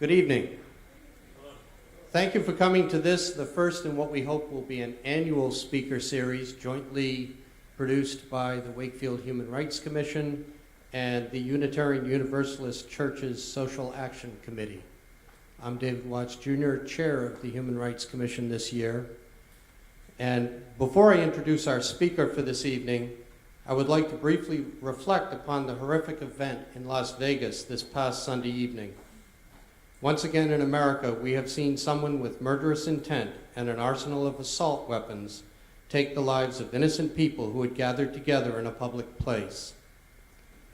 Good evening. Thank you for coming to this, the first in what we hope will be an annual speaker series jointly produced by the Wakefield Human Rights Commission and the Unitarian Universalist Church's Social Action Committee. I'm David Watts Jr., Chair of the Human Rights Commission this year. And before I introduce our speaker for this evening, I would like to briefly reflect upon the horrific event in Las Vegas this past Sunday evening. Once again in America, we have seen someone with murderous intent and an arsenal of assault weapons take the lives of innocent people who had gathered together in a public place.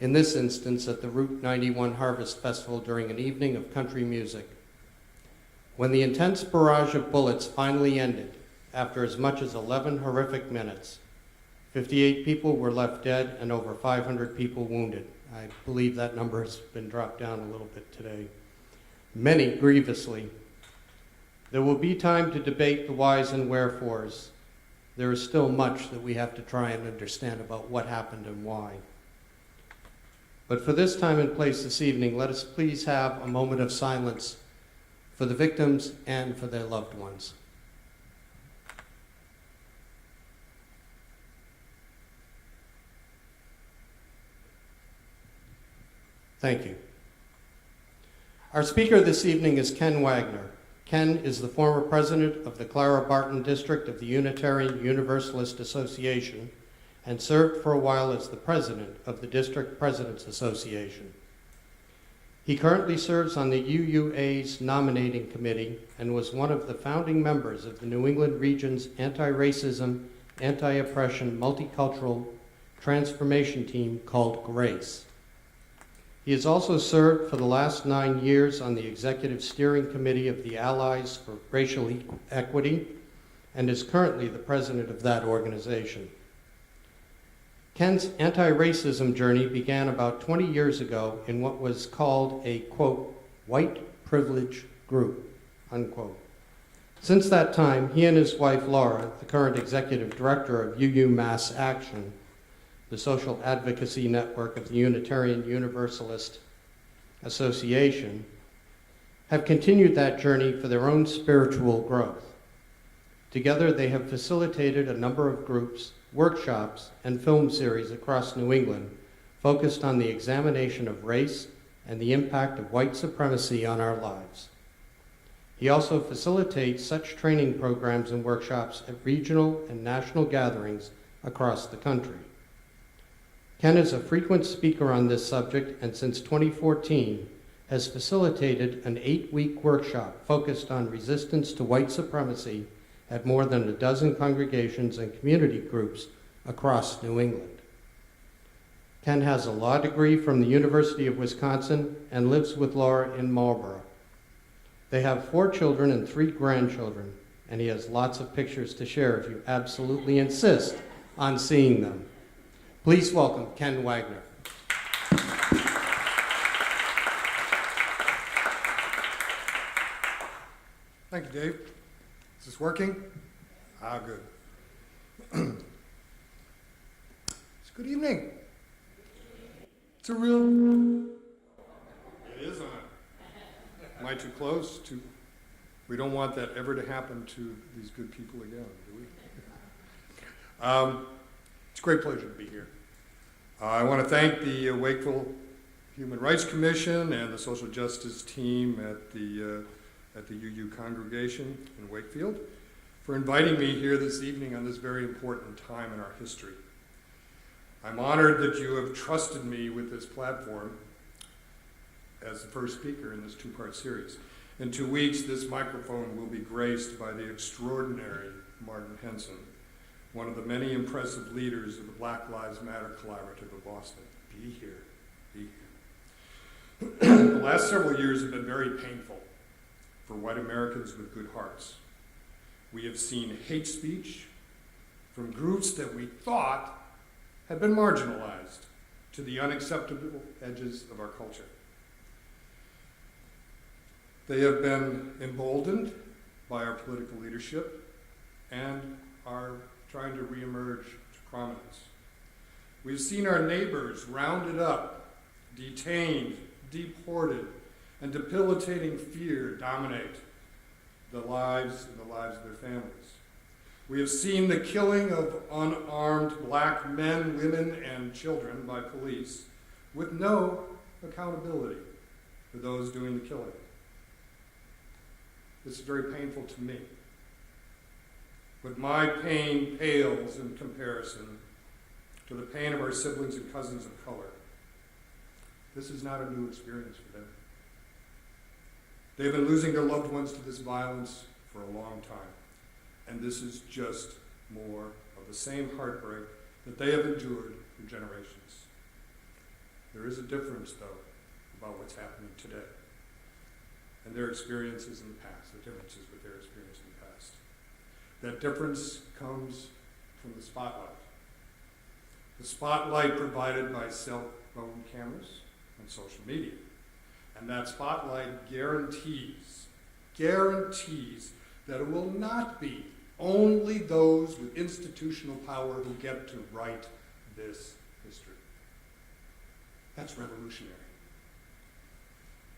In this instance, at the Route 91 Harvest Festival during an evening of country music. When the intense barrage of bullets finally ended, after as much as 11 horrific minutes, 58 people were left dead and over 500 people wounded. I believe that number has been dropped down a little bit today. Many grievously. There will be time to debate the whys and wherefores. There is still much that we have to try and understand about what happened and why. But for this time and place this evening, let us please have a moment of silence for the victims and for their loved ones. Thank you. Our speaker this evening is Ken Wagner. Ken is the former president of the Clara Barton District of the Unitarian Universalist Association and served for a while as the president of the District Presidents Association. He currently serves on the UUA's nominating committee and was one of the founding members of the New England region's anti-racism, anti-oppression, multicultural transformation team called GRACE. He has also served for the last 9 years on the Executive Steering Committee of the Allies for Racial Equity and is currently the president of that organization. Ken's anti-racism journey began about 20 years ago in what was called a, quote, white privilege group, unquote. Since that time, he and his wife, Laura, the current executive director of UU Mass Action, the social advocacy network of the Unitarian Universalist Association, have continued that journey for their own spiritual growth. Together, they have facilitated a number of groups, workshops, and film series across New England focused on the examination of race and the impact of white supremacy on our lives. He also facilitates such training programs and workshops at regional and national gatherings across the country. Ken is a frequent speaker on this subject and since 2014 has facilitated an 8-week workshop focused on resistance to white supremacy at more than a dozen congregations and community groups across New England. Ken has a law degree from the University of Wisconsin and lives with Laura in Marlborough. They have 4 children and 3 grandchildren, and he has lots of pictures to share if you absolutely insist on seeing them. Please welcome Ken Wagner. Thank you, Dave. Is this working? Good. It's good evening. It's a real... It is on. Am I too close? We don't want that ever to happen to these good people again, do we? It's a great pleasure to be here. I want to thank the Wakefield Human Rights Commission and the social justice team at the UU congregation in Wakefield for inviting me here this evening on this very important time in our history. I'm honored that you have trusted me with this platform as the first speaker in this 2-part series. In 2 weeks, this microphone will be graced by the extraordinary Martin Henson, one of the many impressive leaders of the Black Lives Matter Collaborative of Boston. Be here, be here. The last several years have been very painful for white Americans with good hearts. We have seen hate speech from groups that we thought had been marginalized to the unacceptable edges of our culture. They have been emboldened by our political leadership and are trying to reemerge to prominence. We've seen our neighbors rounded up, detained, deported, and debilitating fear dominate the lives and the lives of their families. We have seen the killing of unarmed black men, women, and children by police with no accountability for those doing the killing. This is very painful to me. But my pain pales in comparison to the pain of our siblings and cousins of color. This is not a new experience for them. They've been losing their loved ones to this violence for a long time. And this is just more of the same heartbreak that they have endured for generations. There is a difference, though, about what's happening today and their experiences in the past, the differences with their experience in the past. That difference comes from the spotlight. The spotlight provided by cell phone cameras and social media. And that spotlight guarantees that it will not be only those with institutional power who get to write this history. That's revolutionary.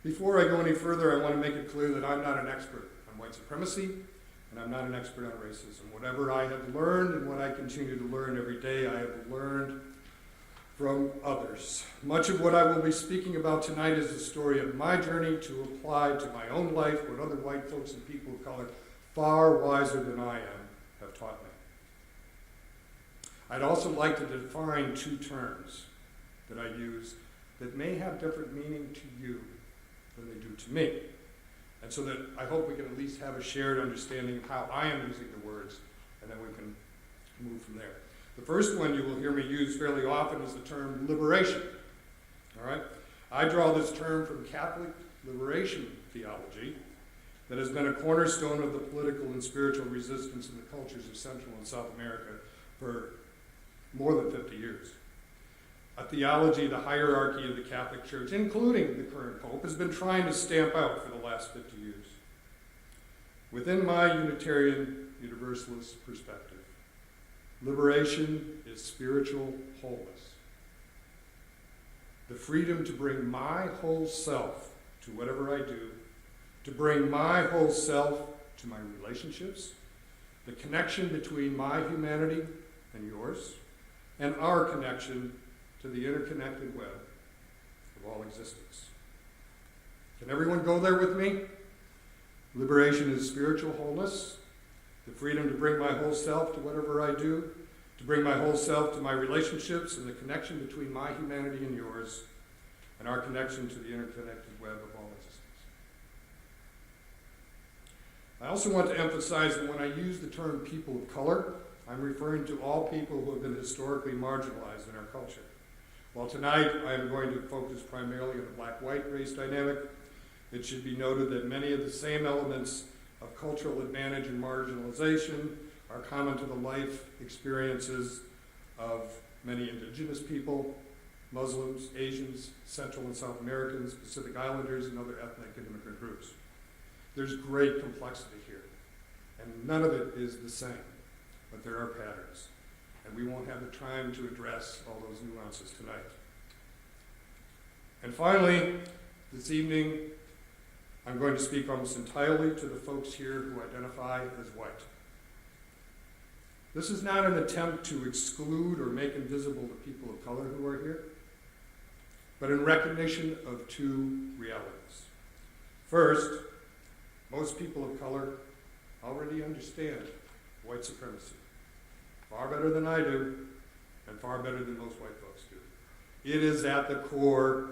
Before I go any further, I want to make it clear that I'm not an expert on white supremacy, and I'm not an expert on racism. Whatever I have learned and what I continue to learn every day, I have learned from others. Much of what I will be speaking about tonight is the story of my journey to apply to my own life what other white folks and people of color far wiser than I am have taught me. I'd also like to define two terms that I use that may have different meaning to you than they do to me. And so that I hope we can at least have a shared understanding of how I am using the words, and then we can move from there. The first one you will hear me use fairly often is the term liberation. All right? I draw this term from Catholic liberation theology that has been a cornerstone of the political and spiritual resistance in the cultures of Central and South America for more than 50 years. A theology the hierarchy of the Catholic Church, including the current Pope, has been trying to stamp out for the last 50 years. Within my Unitarian Universalist perspective, liberation is spiritual wholeness. The freedom to bring my whole self to whatever I do, to bring my whole self to my relationships, the connection between my humanity and yours, and our connection to the interconnected web of all existence. Can everyone go there with me? Liberation is spiritual wholeness, the freedom to bring my whole self to whatever I do, to bring my whole self to my relationships and the connection between my humanity and yours, and our connection to the interconnected web of all existence. I also want to emphasize that when I use the term people of color, I'm referring to all people who have been historically marginalized in our culture. While tonight I am going to focus primarily on the black-white race dynamic, it should be noted that many of the same elements of cultural advantage and marginalization are common to the life experiences of many indigenous people, Muslims, Asians, Central and South Americans, Pacific Islanders, and other ethnic and immigrant groups. There's great complexity here, and none of it is the same, but there are patterns, and we won't have the time to address all those nuances tonight. And finally, this evening, I'm going to speak almost entirely to the folks here who identify as white. This is not an attempt to exclude or make invisible the people of color who are here, but in recognition of two realities. First, most people of color already understand white supremacy far better than I do, and far better than most white folks do. It is at the core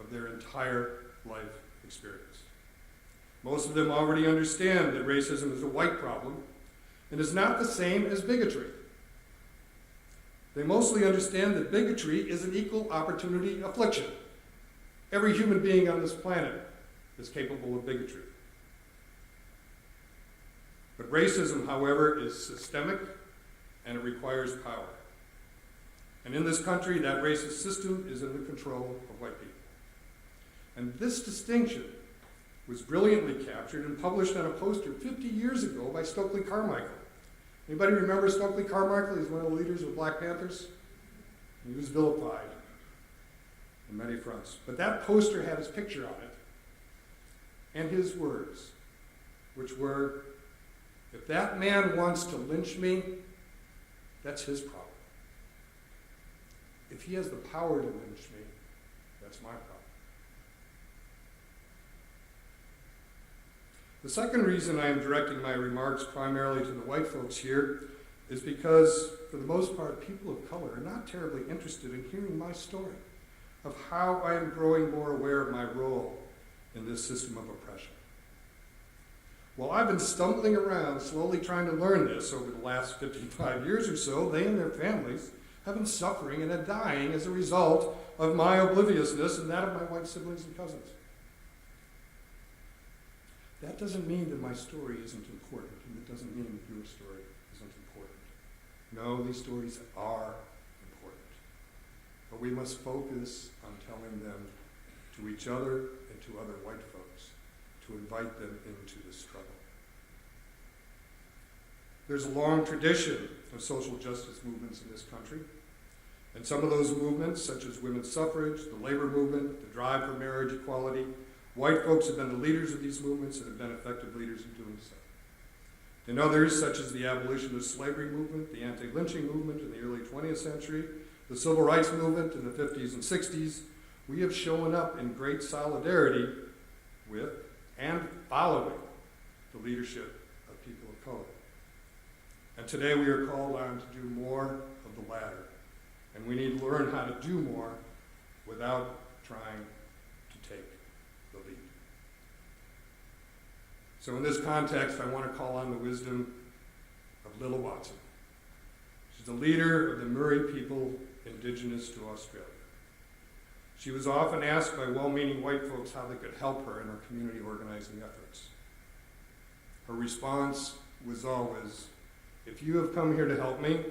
of their entire life experience. Most of them already understand that racism is a white problem and is not the same as bigotry. They mostly understand that bigotry is an equal opportunity affliction. Every human being on this planet is capable of bigotry. But racism, however, is systemic and it requires power. And in this country, that racist system is in the control of white people. And this distinction was brilliantly captured and published on a poster 50 years ago by Stokely Carmichael. Anybody remember Stokely Carmichael? He's one of the leaders of Black Panthers. He was vilified on many fronts. But that poster had his picture on it, and his words, which were, "If that man wants to lynch me, that's his problem. If he has the power to lynch me, that's my problem." The second reason I am directing my remarks primarily to the white folks here is because, for the most part, people of color are not terribly interested in hearing my story of how I am growing more aware of my role in this system of oppression. While I've been stumbling around, slowly trying to learn this over the last 55 years or so, they and their families have been suffering and dying as a result of my obliviousness and that of my white siblings and cousins. That doesn't mean that my story isn't important, and it doesn't mean that your story isn't important. No, these stories are important. But we must focus on telling them to each other and to other white folks, to invite them into the struggle. There's a long tradition of social justice movements in this country, and some of those movements, such as women's suffrage, the labor movement, the drive for marriage equality, white folks have been the leaders of these movements and have been effective leaders in doing so. In others, such as the abolitionist slavery movement, the anti-lynching movement in the early 20th century, the civil rights movement in the 50s and 60s, we have shown up in great solidarity with and following the leadership of people of color. And today we are called on to do more of the latter. And we need to learn how to do more without trying to take the lead. So in this context, I want to call on the wisdom of Lilla Watson. She's the leader of the Murray people indigenous to Australia. She was often asked by well-meaning white folks how they could help her in her community organizing efforts. Her response was always, "If you have come here to help me,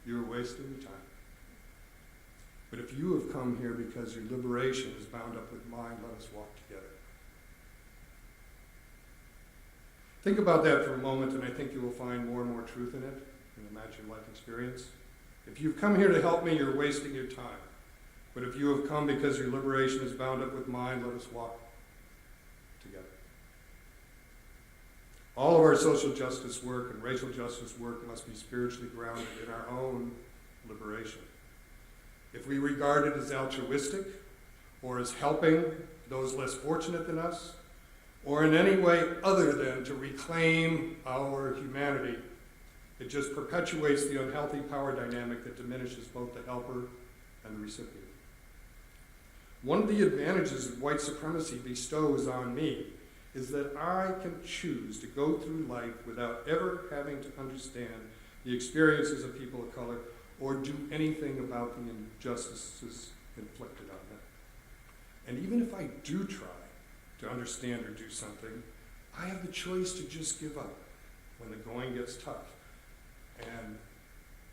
you are wasting your time. But if you have come here because your liberation is bound up with mine, let us walk together." Think about that for a moment, and I think you will find more and more truth in it in the Match Your Life experience. If you've come here to help me, you're wasting your time. But if you have come because your liberation is bound up with mine, let us walk together. All of our social justice work and racial justice work must be spiritually grounded in our own liberation. If we regard it as altruistic, or as helping those less fortunate than us, or in any way other than to reclaim our humanity, it just perpetuates the unhealthy power dynamic that diminishes both the helper and the recipient. One of the advantages that white supremacy bestows on me is that I can choose to go through life without ever having to understand the experiences of people of color or do anything about the injustices inflicted on them. And even if I do try to understand or do something, I have the choice to just give up when the going gets tough. And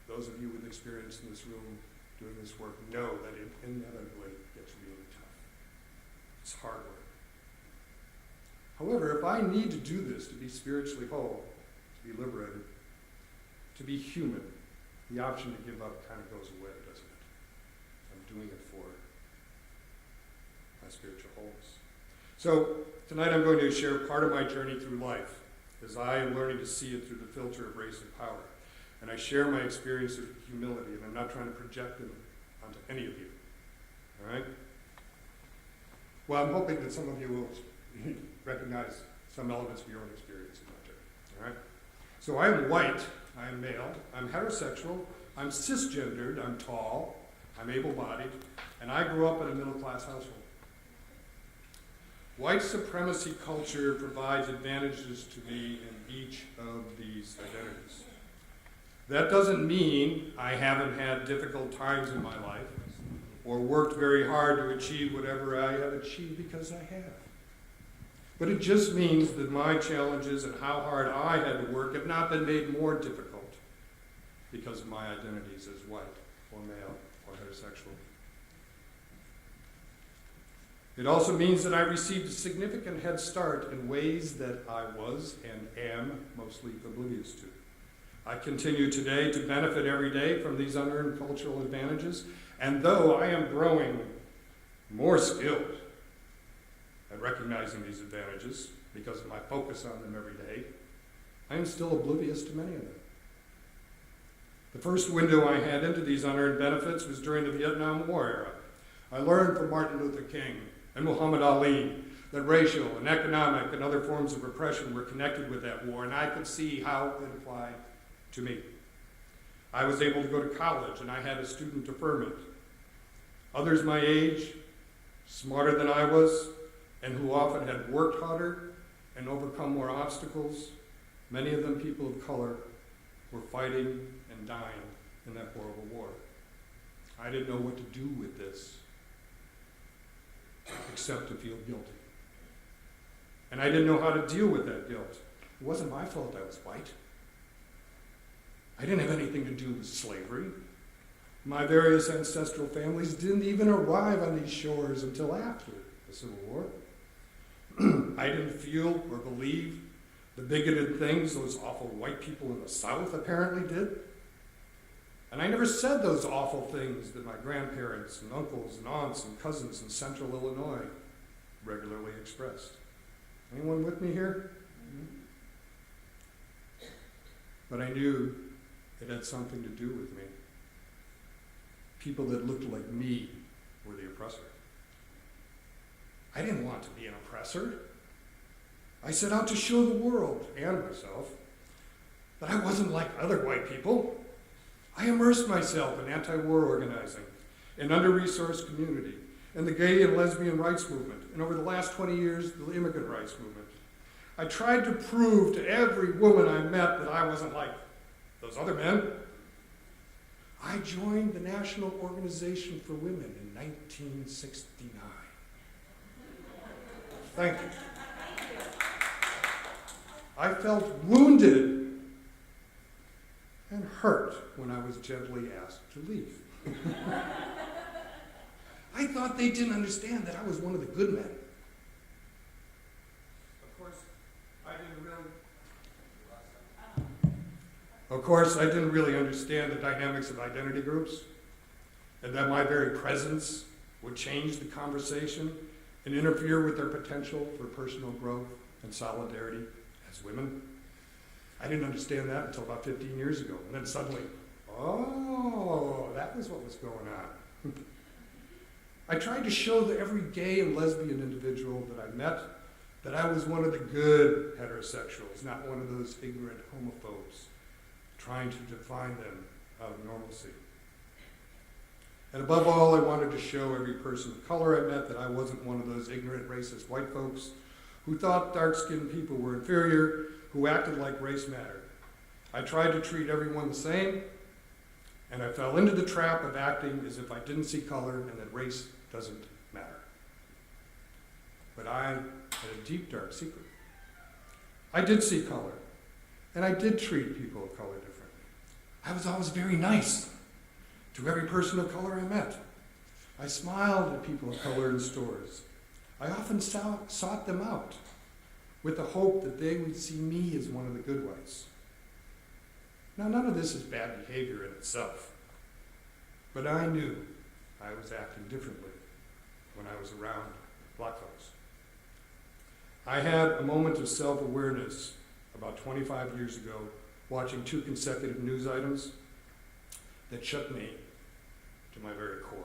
those of you with experience in this room doing this work know that it inevitably gets really tough. It's hard work. However, if I need to do this to be spiritually whole, to be liberated, to be human, the option to give up kind of goes away, doesn't it? I'm doing it for my spiritual wholeness. So tonight I'm going to share part of my journey through life as I am learning to see it through the filter of race and power. And I share my experience of humility, and I'm not trying to project them onto any of you. All right? Well, I'm hoping that some of you will recognize some elements of your own experience in my journey. All right? So I am white, I am male, I'm heterosexual, I'm cisgendered, I'm tall, I'm able-bodied, and I grew up in a middle-class household. White supremacy culture provides advantages to me in each of these identities. That doesn't mean I haven't had difficult times in my life or worked very hard to achieve whatever I have achieved, because I have. But it just means that my challenges and how hard I had to work have not been made more difficult because of my identities as white or male or heterosexual. It also means that I received a significant head start in ways that I was and am mostly oblivious to. I continue today to benefit every day from these unearned cultural advantages, and though I am growing more skilled at recognizing these advantages, because of my focus on them every day, I am still oblivious to many of them. The first window I had into these unearned benefits was during the Vietnam War era. I learned from Martin Luther King and Muhammad Ali that racial and economic and other forms of repression were connected with that war, and I could see how it applied to me. I was able to go to college, and I had a student deferment. Others my age, smarter than I was, and who often had worked harder and overcome more obstacles, many of them people of color, were fighting and dying in that horrible war. I didn't know what to do with this, except to feel guilty. And I didn't know how to deal with that guilt. It wasn't my fault I was white. I didn't have anything to do with slavery. My various ancestral families didn't even arrive on these shores until after the Civil War. I didn't feel or believe the bigoted things those awful white people in the South apparently did. And I never said those awful things that my grandparents and uncles and aunts and cousins in central Illinois regularly expressed. Anyone with me here? But I knew it had something to do with me. People that looked like me were the oppressor. I didn't want to be an oppressor. I set out to show the world and myself that I wasn't like other white people. I immersed myself in anti-war organizing, in under-resourced community, in the gay and lesbian rights movement, and over the last 20 years, the immigrant rights movement. I tried to prove to every woman I met that I wasn't like those other men. I joined the National Organization for Women in 1969. Thank you. I felt wounded and hurt when I was gently asked to leave. I thought they didn't understand that I was one of the good men. Of course, I didn't really understand the dynamics of identity groups, and that my very presence would change the conversation and interfere with their potential for personal growth and solidarity as women. I didn't understand that until about 15 years ago, and then suddenly, oh, that was what was going on. I tried to show to every gay and lesbian individual that I met that I was one of the good heterosexuals, not one of those ignorant homophobes trying to define them out of normalcy. And above all, I wanted to show every person of color I met that I wasn't one of those ignorant racist white folks who thought dark-skinned people were inferior, who acted like race mattered. I tried to treat everyone the same, and I fell into the trap of acting as if I didn't see color and that race doesn't matter. But I had a deep, dark secret. I did see color, and I did treat people of color differently. I was always very nice to every person of color I met. I smiled at people of color in stores. I often sought them out with the hope that they would see me as one of the good whites. Now, none of this is bad behavior in itself, but I knew I was acting differently when I was around black folks. I had a moment of self-awareness about 25 years ago, watching 2 consecutive news items that shook me to my very core.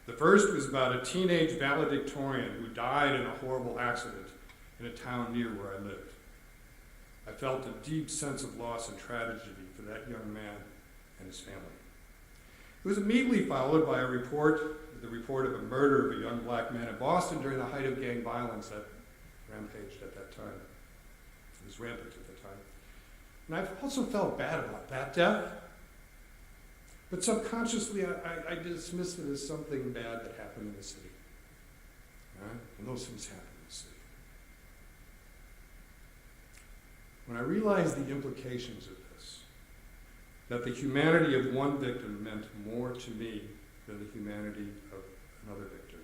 The first was about a teenage valedictorian who died in a horrible accident in a town near where I lived. I felt a deep sense of loss and tragedy for that young man and his family. It was immediately followed by the report of a murder of a young black man in Boston during the height of gang violence that rampaged at that time. It was rampant at that time. And I've also felt bad about that death, but subconsciously I dismissed it as something bad that happened in the city. Right? And those things happen in the city. When I realized the implications of this, that the humanity of one victim meant more to me than the humanity of another victim,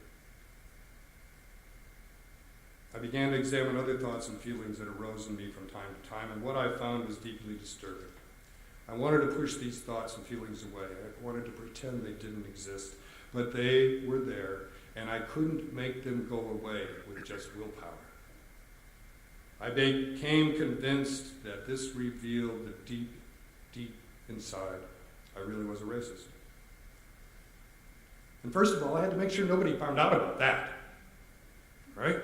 I began to examine other thoughts and feelings that arose in me from time to time, and what I found was deeply disturbing. I wanted to push these thoughts and feelings away. I wanted to pretend they didn't exist, but they were there, and I couldn't make them go away with just willpower. I became convinced that this revealed that deep, deep inside, I really was a racist. And first of all, I had to make sure nobody found out about that, right?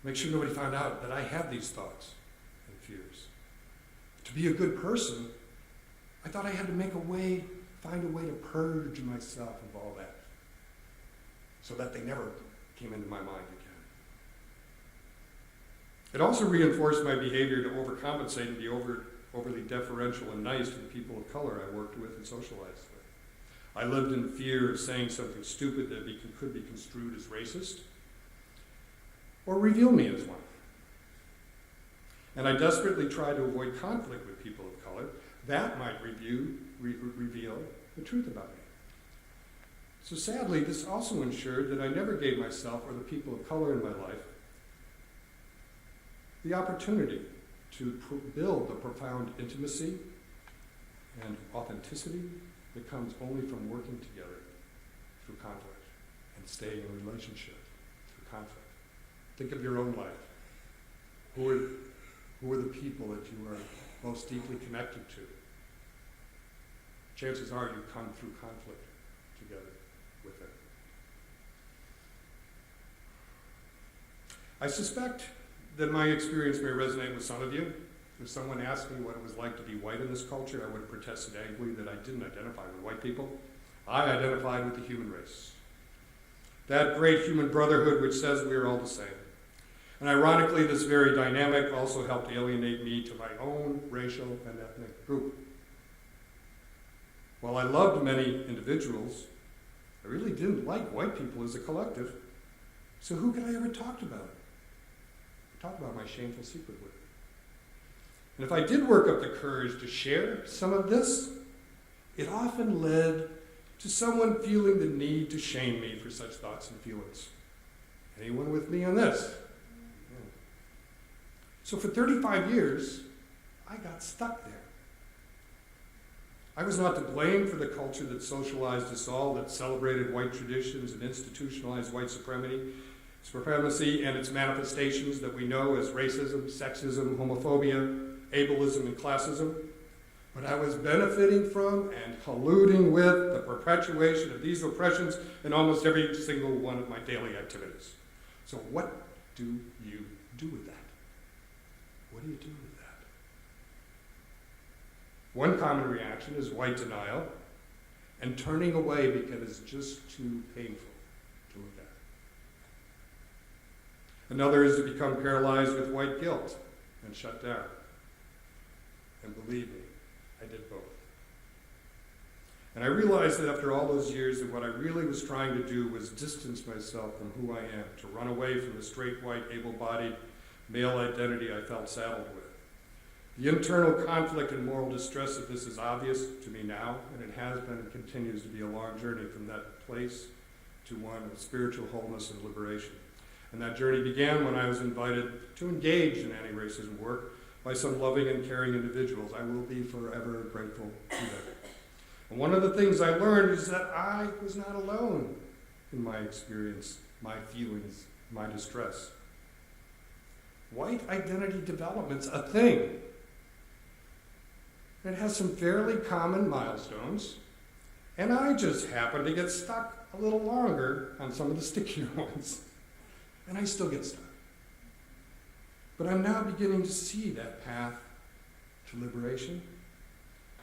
Make sure nobody found out that I had these thoughts and fears. To be a good person, I thought I had to find a way to purge myself of all that, so that they never came into my mind again. It also reinforced my behavior to overcompensate and be overly deferential and nice to the people of color I worked with and socialized with. I lived in fear of saying something stupid that could be construed as racist, or reveal me as one. And I desperately tried to avoid conflict with people of color. That might reveal the truth about me. So sadly, this also ensured that I never gave myself or the people of color in my life the opportunity to build the profound intimacy and authenticity that comes only from working together through conflict and staying in relationship through conflict. Think of your own life. Who are the people that you are most deeply connected to? Chances are you come through conflict together with them. I suspect that my experience may resonate with some of you. If someone asked me what it was like to be white in this culture, I would have protested angrily that I didn't identify with white people. I identified with the human race. That great human brotherhood which says we are all the same. And ironically, this very dynamic also helped alienate me to my own racial and ethnic group. While I loved many individuals, I really didn't like white people as a collective. So who could I ever talk about my shameful secret with? And if I did work up the courage to share some of this, it often led to someone feeling the need to shame me for such thoughts and feelings. Anyone with me on this? Yeah. So for 35 years, I got stuck there. I was not to blame for the culture that socialized us all, that celebrated white traditions and institutionalized white supremacy and its manifestations that we know as racism, sexism, homophobia, ableism, and classism. But I was benefiting from and colluding with the perpetuation of these oppressions in almost every single one of my daily activities. So what do you do with that? What do you do with that? One common reaction is white denial and turning away because it's just too painful to look at. Another is to become paralyzed with white guilt and shut down. And believe me, I did both. And I realized that after all those years that what I really was trying to do was distance myself from who I am, to run away from the straight, white, able-bodied male identity I felt saddled with. The internal conflict and moral distress of this is obvious to me now, and it has been and continues to be a long journey from that place to one of spiritual wholeness and liberation. And that journey began when I was invited to engage in anti-racism work by some loving and caring individuals. I will be forever grateful to them. And one of the things I learned is that I was not alone in my experience, my feelings, my distress. White identity development's a thing. It has some fairly common milestones, and I just happen to get stuck a little longer on some of the stickier ones. And I still get stuck. But I'm now beginning to see that path to liberation,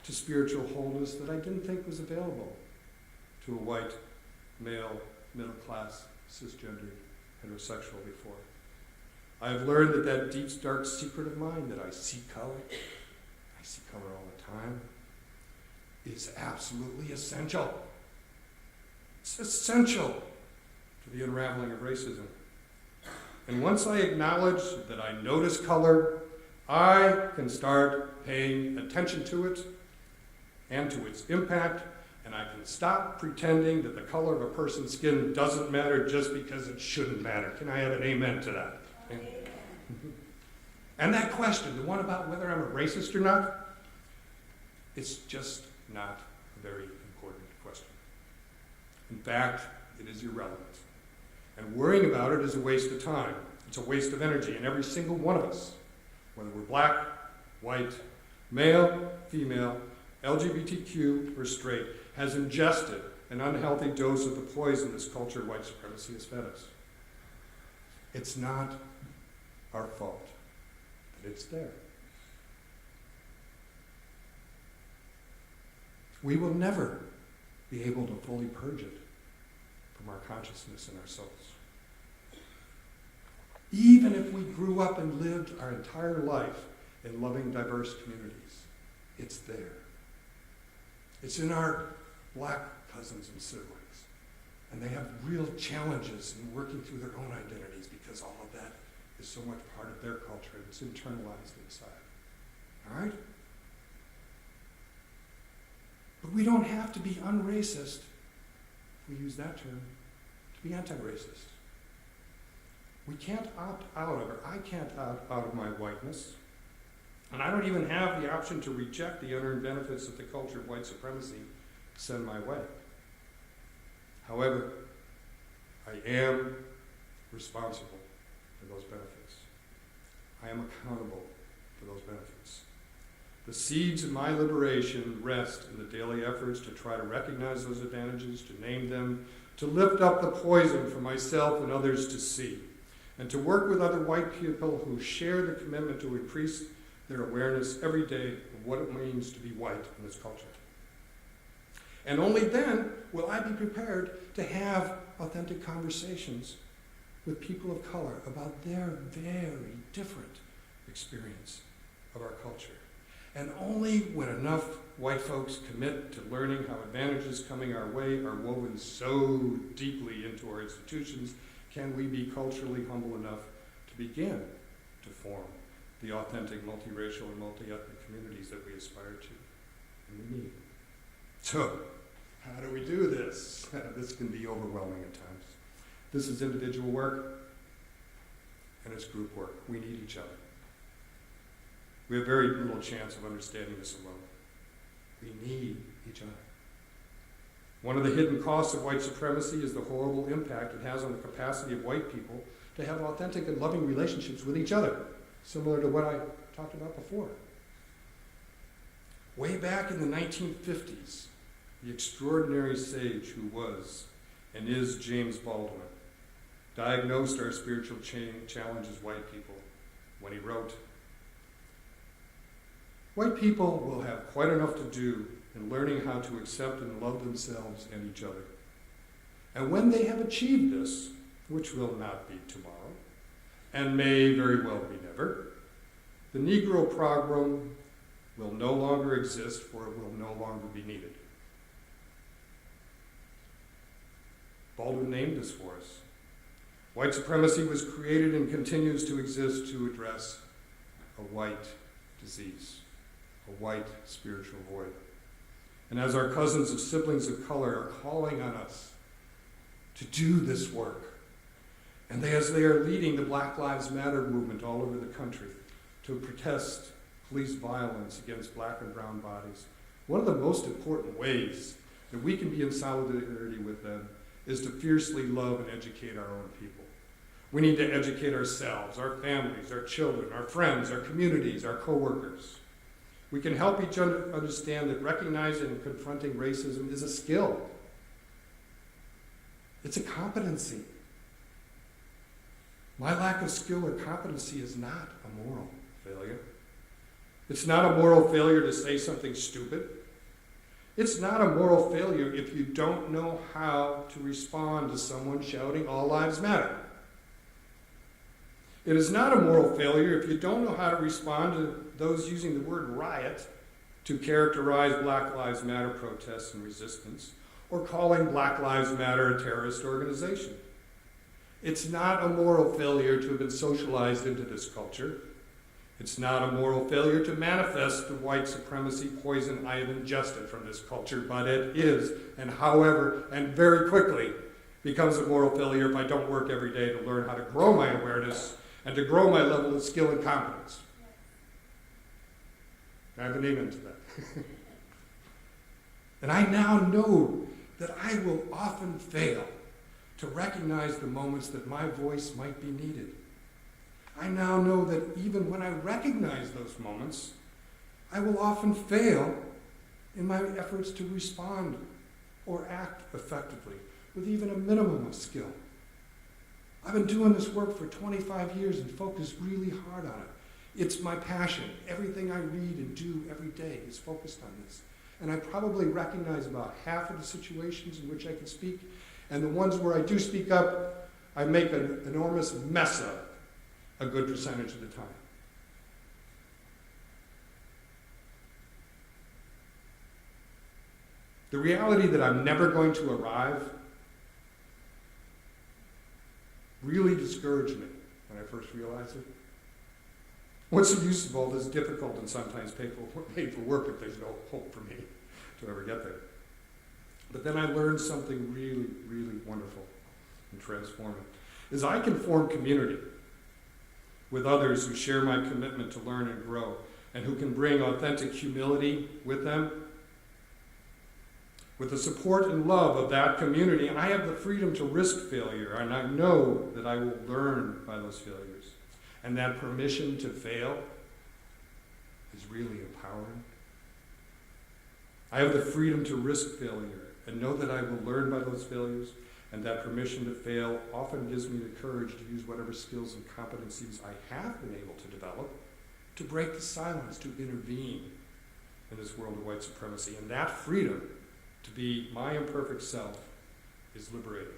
to spiritual wholeness that I didn't think was available to a white, male, middle-class, cisgendered, heterosexual before. I have learned that that deep, dark secret of mine, that I see color all the time, is absolutely essential. It's essential to the unraveling of racism. And once I acknowledge that I notice color, I can start paying attention to it and to its impact, and I can stop pretending that the color of a person's skin doesn't matter just because it shouldn't matter. Can I have an amen to that? Amen. And that question, the one about whether I'm a racist or not, it's just not a very important question. In fact, it is irrelevant. And worrying about it is a waste of time. It's a waste of energy, and every single one of us, whether we're black, white, male, female, LGBTQ, or straight, has ingested an unhealthy dose of the poison this culture of white supremacy has fed us. It's not our fault that it's there. We will never be able to fully purge it from our consciousness and our souls. Even if we grew up and lived our entire life in loving, diverse communities, it's there. It's in our black cousins and siblings. And they have real challenges in working through their own identities because all of that is so much part of their culture and it's internalized inside. All right? But we don't have to be unracist, if we use that term, to be anti-racist. We can't opt out of it. I can't opt out of my whiteness. And I don't even have the option to reject the unearned benefits that the culture of white supremacy send my way. However, I am responsible for those benefits. I am accountable for those benefits. The seeds of my liberation rest in the daily efforts to try to recognize those advantages, to name them, to lift up the poison for myself and others to see, and to work with other white people who share the commitment to increase their awareness every day of what it means to be white in this culture. And only then will I be prepared to have authentic conversations with people of color about their very different experience of our culture. And only when enough white folks commit to learning how advantages coming our way are woven so deeply into our institutions can we be culturally humble enough to begin to form the authentic multiracial and multi-ethnic communities that we aspire to and we need. So, how do we do this? This can be overwhelming at times. This is individual work and it's group work. We need each other. We have very little chance of understanding this alone. We need each other. One of the hidden costs of white supremacy is the horrible impact it has on the capacity of white people to have authentic and loving relationships with each other, similar to what I talked about before. Way back in the 1950s, the extraordinary sage who was and is James Baldwin diagnosed our spiritual challenge as white people when he wrote, "White people will have quite enough to do in learning how to accept and love themselves and each other. And when they have achieved this, which will not be tomorrow, and may very well be never, the Negro problem will no longer exist, for it will no longer be needed." Baldwin named this for us. White supremacy was created and continues to exist to address a white disease, a white spiritual void. And as our cousins of siblings of color are calling on us to do this work, and as they are leading the Black Lives Matter movement all over the country to protest police violence against black and brown bodies, one of the most important ways that we can be in solidarity with them is to fiercely love and educate our own people. We need to educate ourselves, our families, our children, our friends, our communities, our coworkers. We can help each other understand that recognizing and confronting racism is a skill. It's a competency. My lack of skill or competency is not a moral failure. It's not a moral failure to say something stupid. It's not a moral failure if you don't know how to respond to someone shouting, "All lives matter." It is not a moral failure if you don't know how to respond to those using the word riot to characterize Black Lives Matter protests and resistance, or calling Black Lives Matter a terrorist organization. It's not a moral failure to have been socialized into this culture. It's not a moral failure to manifest the white supremacy poison I have ingested from this culture, but it is, and however, and very quickly, becomes a moral failure if I don't work every day to learn how to grow my awareness and to grow my level of skill and competence. I have an amen to that. And I now know that I will often fail to recognize the moments that my voice might be needed, I now know that even when I recognize those moments, I will often fail in my efforts to respond or act effectively with even a minimum of skill. I've been doing this work for 25 years and focused really hard on it. It's my passion. Everything I read and do every day is focused on this. And I probably recognize about half of the situations in which I can speak, and the ones where I do speak up, I make an enormous mess of a good percentage of the time. The reality that I'm never going to arrive really discouraged me when I first realized it. What's the use of all this difficult and sometimes painful work if there's no hope for me to ever get there? But then I learned something really, really wonderful and transformative. Is I can form community with others who share my commitment to learn and grow, and who can bring authentic humility with them. With the support and love of that community, I have the freedom to risk failure, and I know that I will learn by those failures. And that permission to fail is really empowering. I have the freedom to risk failure and know that I will learn by those failures, and that permission to fail often gives me the courage to use whatever skills and competencies I have been able to develop to break the silence, to intervene in this world of white supremacy. And that freedom to be my imperfect self is liberating.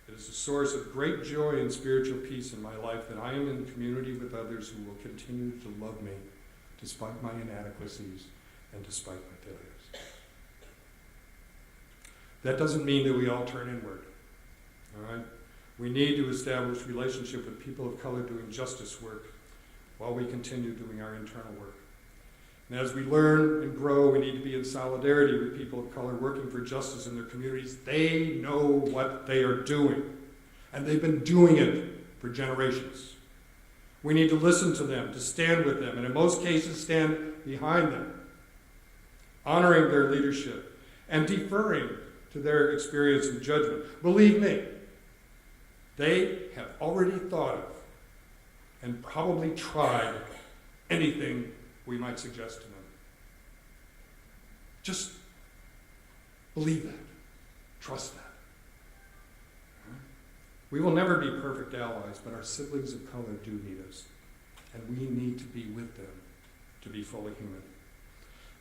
It is a source of great joy and spiritual peace in my life that I am in community with others who will continue to love me despite my inadequacies and despite my failures. That doesn't mean that we all turn inward. All right? We need to establish relationship with people of color doing justice work while we continue doing our internal work. And as we learn and grow, we need to be in solidarity with people of color working for justice in their communities. They know what they are doing, and they've been doing it for generations. We need to listen to them, to stand with them, and in most cases stand behind them, honoring their leadership and deferring to their experience and judgment. Believe me, they have already thought of and probably tried anything we might suggest to them. Just believe that. Trust that. We will never be perfect allies, but our siblings of color do need us. And we need to be with them to be fully human.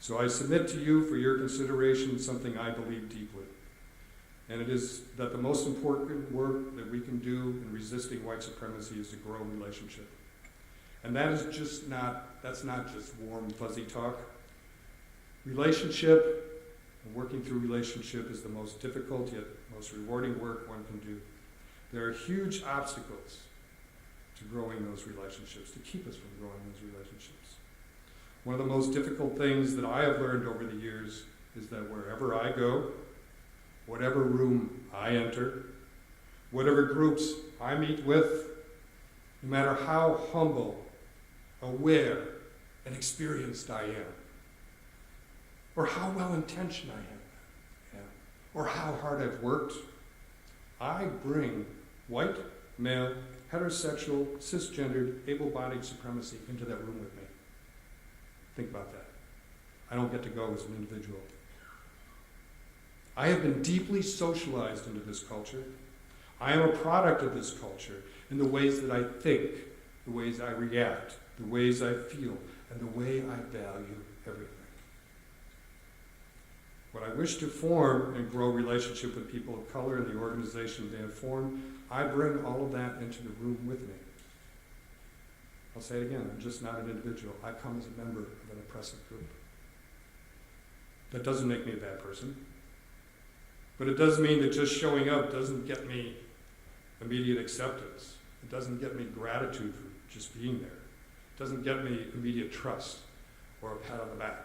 So I submit to you for your consideration something I believe deeply. And it is that the most important work that we can do in resisting white supremacy is to grow relationship. And that's not just warm, fuzzy talk. Relationship, and working through relationship is the most difficult yet most rewarding work one can do. There are huge obstacles to growing those relationships, to keep us from growing those relationships. One of the most difficult things that I have learned over the years is that wherever I go, whatever room I enter, whatever groups I meet with, no matter how humble, aware, and experienced I am, or how well-intentioned I am, or how hard I've worked, I bring white, male, heterosexual, cisgendered, able-bodied supremacy into that room with me. Think about that. I don't get to go as an individual. I have been deeply socialized into this culture. I am a product of this culture in the ways that I think, the ways I react, the ways I feel, and the way I value everything. When I wish to form and grow relationship with people of color in the organization they have formed, I bring all of that into the room with me. I'll say it again, I'm just not an individual. I come as a member of an oppressive group. That doesn't make me a bad person. But it does mean that just showing up doesn't get me immediate acceptance. It doesn't get me gratitude for just being there. It doesn't get me immediate trust or a pat on the back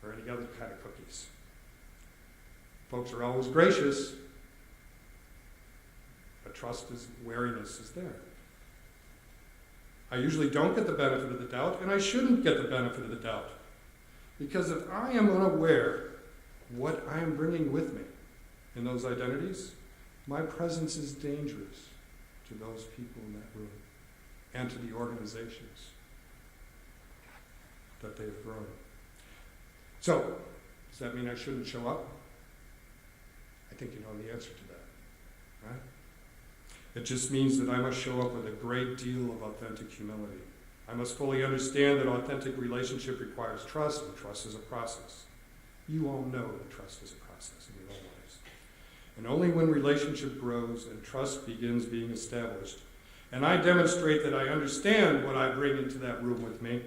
or any other kind of cookies. Folks are always gracious, but trust is, wariness is there. I usually don't get the benefit of the doubt, and I shouldn't get the benefit of the doubt. Because if I am unaware of what I am bringing with me in those identities, my presence is dangerous to those people in that room. and to the organizations that they have grown. So, does that mean I shouldn't show up? I think you know the answer to that, right? It just means that I must show up with a great deal of authentic humility. I must fully understand that authentic relationship requires trust, and trust is a process. You all know that trust is a process in your own lives. And only when relationship grows and trust begins being established, and I demonstrate that I understand what I bring into that room with me,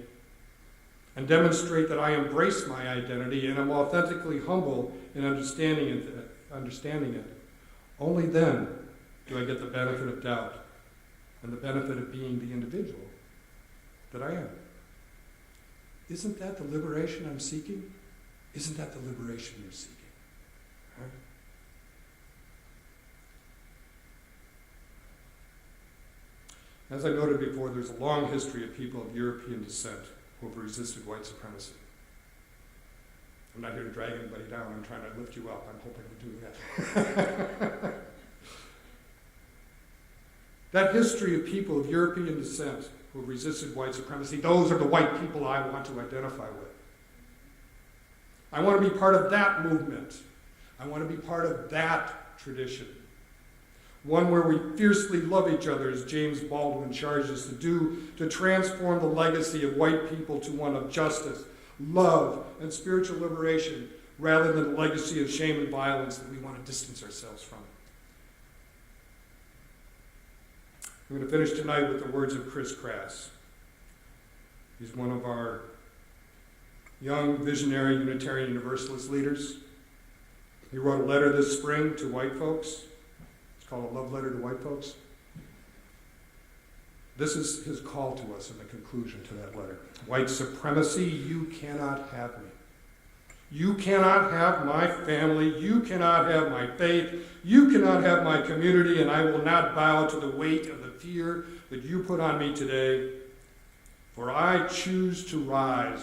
and demonstrate that I embrace my identity and am authentically humble in understanding it, only then do I get the benefit of doubt and the benefit of being the individual that I am. Isn't that the liberation I'm seeking? Isn't that the liberation you're seeking? Right? As I noted before, there's a long history of people of European descent who have resisted white supremacy. I'm not here to drag anybody down. I'm trying to lift you up. I'm hoping to do that. That history of people of European descent who have resisted white supremacy, those are the white people I want to identify with. I want to be part of that movement. I want to be part of that tradition. One where we fiercely love each other, as James Baldwin charged us to do, to transform the legacy of white people to one of justice, love, and spiritual liberation, rather than the legacy of shame and violence that we want to distance ourselves from. I'm going to finish tonight with the words of Chris Crass. He's one of our young, visionary Unitarian Universalist leaders. He wrote a letter this spring to white folks. It's called A Love Letter to White Folks. This is his call to us in the conclusion to that letter. White supremacy, you cannot have me. You cannot have my family. You cannot have my faith. You cannot have my community, and I will not bow to the weight of the fear that you put on me today. For I choose to rise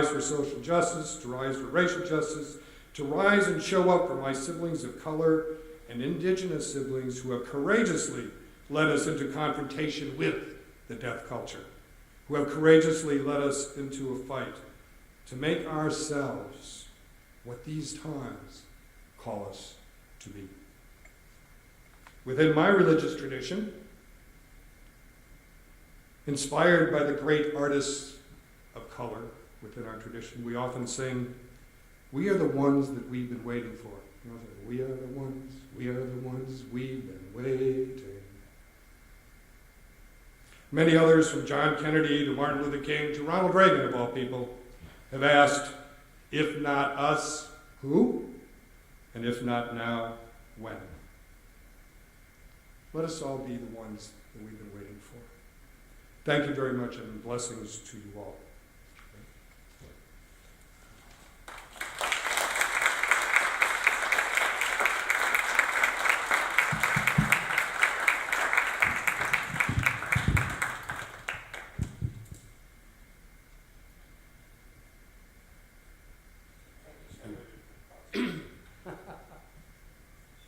for social justice, to rise for racial justice, to rise and show up for my siblings of color and indigenous siblings who have courageously led us into confrontation with the death culture, who have courageously led us into a fight to make ourselves what these times call us to be. Within my religious tradition, inspired by the great artists of color within our tradition, we often sing, "We are the ones that we've been waiting for." You know, we are the ones we've been waiting. Many others, from John Kennedy to Martin Luther King to Ronald Reagan, of all people, have asked, if not us, who? And if not now, when? Let us all be the ones that we've been waiting for. Thank you very much, and blessings to you all.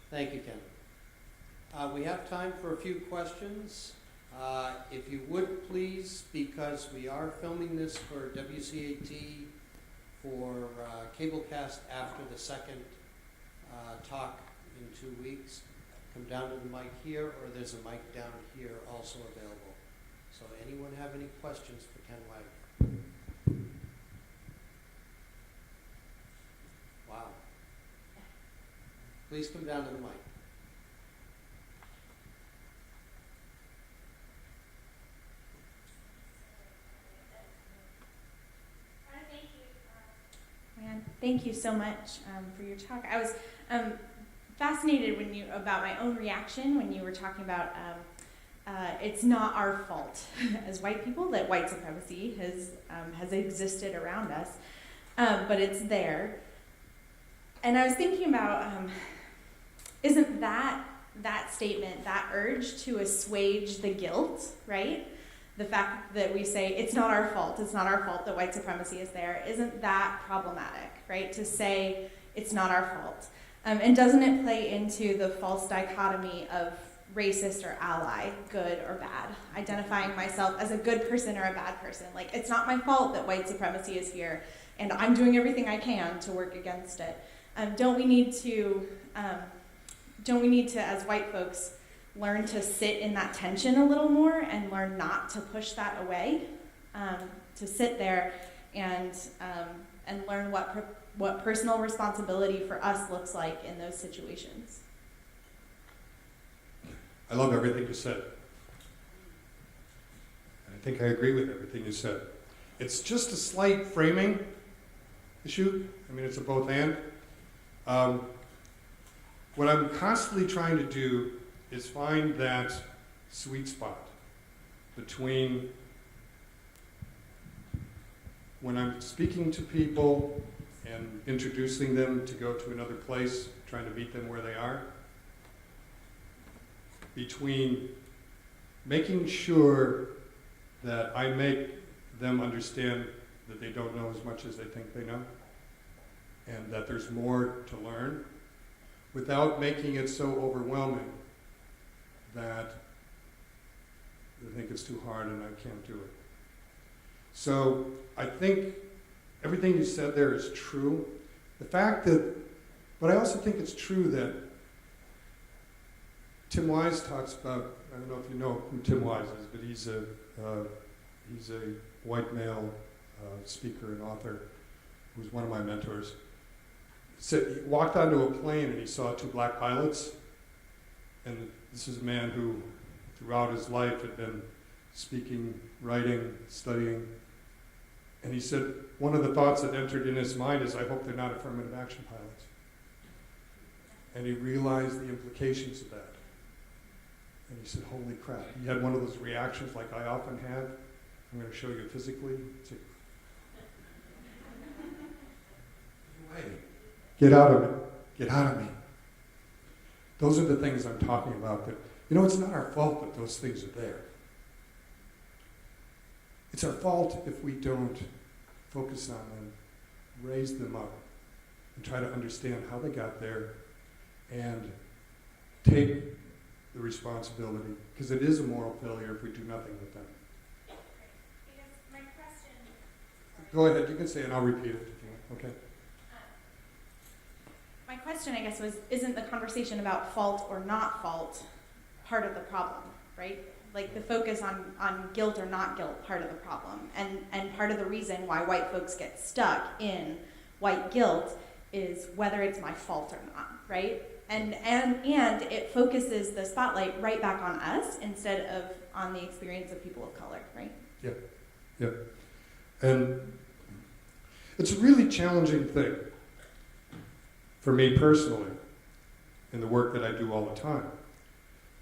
Thank you, Ken. We have time for a few questions. If you would please, because we are filming this for WCAT for cablecast after the second talk in 2 weeks, come down to the mic here, or there's a mic down here also available. So anyone have any questions for Ken Wagner? Wow. Please come down to the mic. Thank you so much for your talk. I was fascinated about my own reaction when you were talking about it's not our fault as white people that white supremacy has existed around us, but it's there. And I was thinking about isn't that statement, that urge to assuage the guilt, right? The fact that we say it's not our fault that white supremacy is there, isn't that problematic, right? To say it's not our fault. And doesn't it play into the false dichotomy of racist or ally, good or bad, identifying myself as a good person or a bad person. Like, it's not my fault that white supremacy is here, and I'm doing everything I can to work against it. Don't we need to, as white folks, learn to sit in that tension a little more and learn not to push that away, to sit there and learn what personal responsibility for us looks like in those situations? I love everything you said. And I think I agree with everything you said. It's just a slight framing issue. I mean, it's a both and. What I'm constantly trying to do is find that sweet spot between when I'm speaking to people and introducing them to go to another place, trying to meet them where they are, between making sure that I make them understand that they don't know as much as they think they know, and that there's more to learn, without making it so overwhelming that they think it's too hard and I can't do it. So I think everything you said there is true. But I also think it's true that Tim Wise talks about, I don't know if you know who Tim Wise is, but he's a white male speaker and author who's one of my mentors. He walked onto a plane and he saw two black pilots. And this is a man who, throughout his life, had been speaking, writing, studying. And he said, one of the thoughts that entered in his mind is, I hope they're not affirmative action pilots. And he realized the implications of that. And he said, holy crap. He had one of those reactions like I often had. I'm going to show you physically. It's like, get out of it. Get out of me. Those are the things I'm talking about. That, it's not our fault that those things are there. It's our fault if we don't focus on them, raise them up, and try to understand how they got there, and take the responsibility, because it is a moral failure if we do nothing with them. Because my question... Go ahead, you can say it, and I'll repeat it if you want. Okay. My question, I guess, was, isn't the conversation about fault or not fault part of the problem, right? Like the focus on guilt or not guilt part of the problem. And part of the reason why white folks get stuck in white guilt is whether it's my fault or not, right? And it focuses the spotlight right back on us instead of on the experience of people of color, right? Yeah. And it's a really challenging thing for me personally in the work that I do all the time.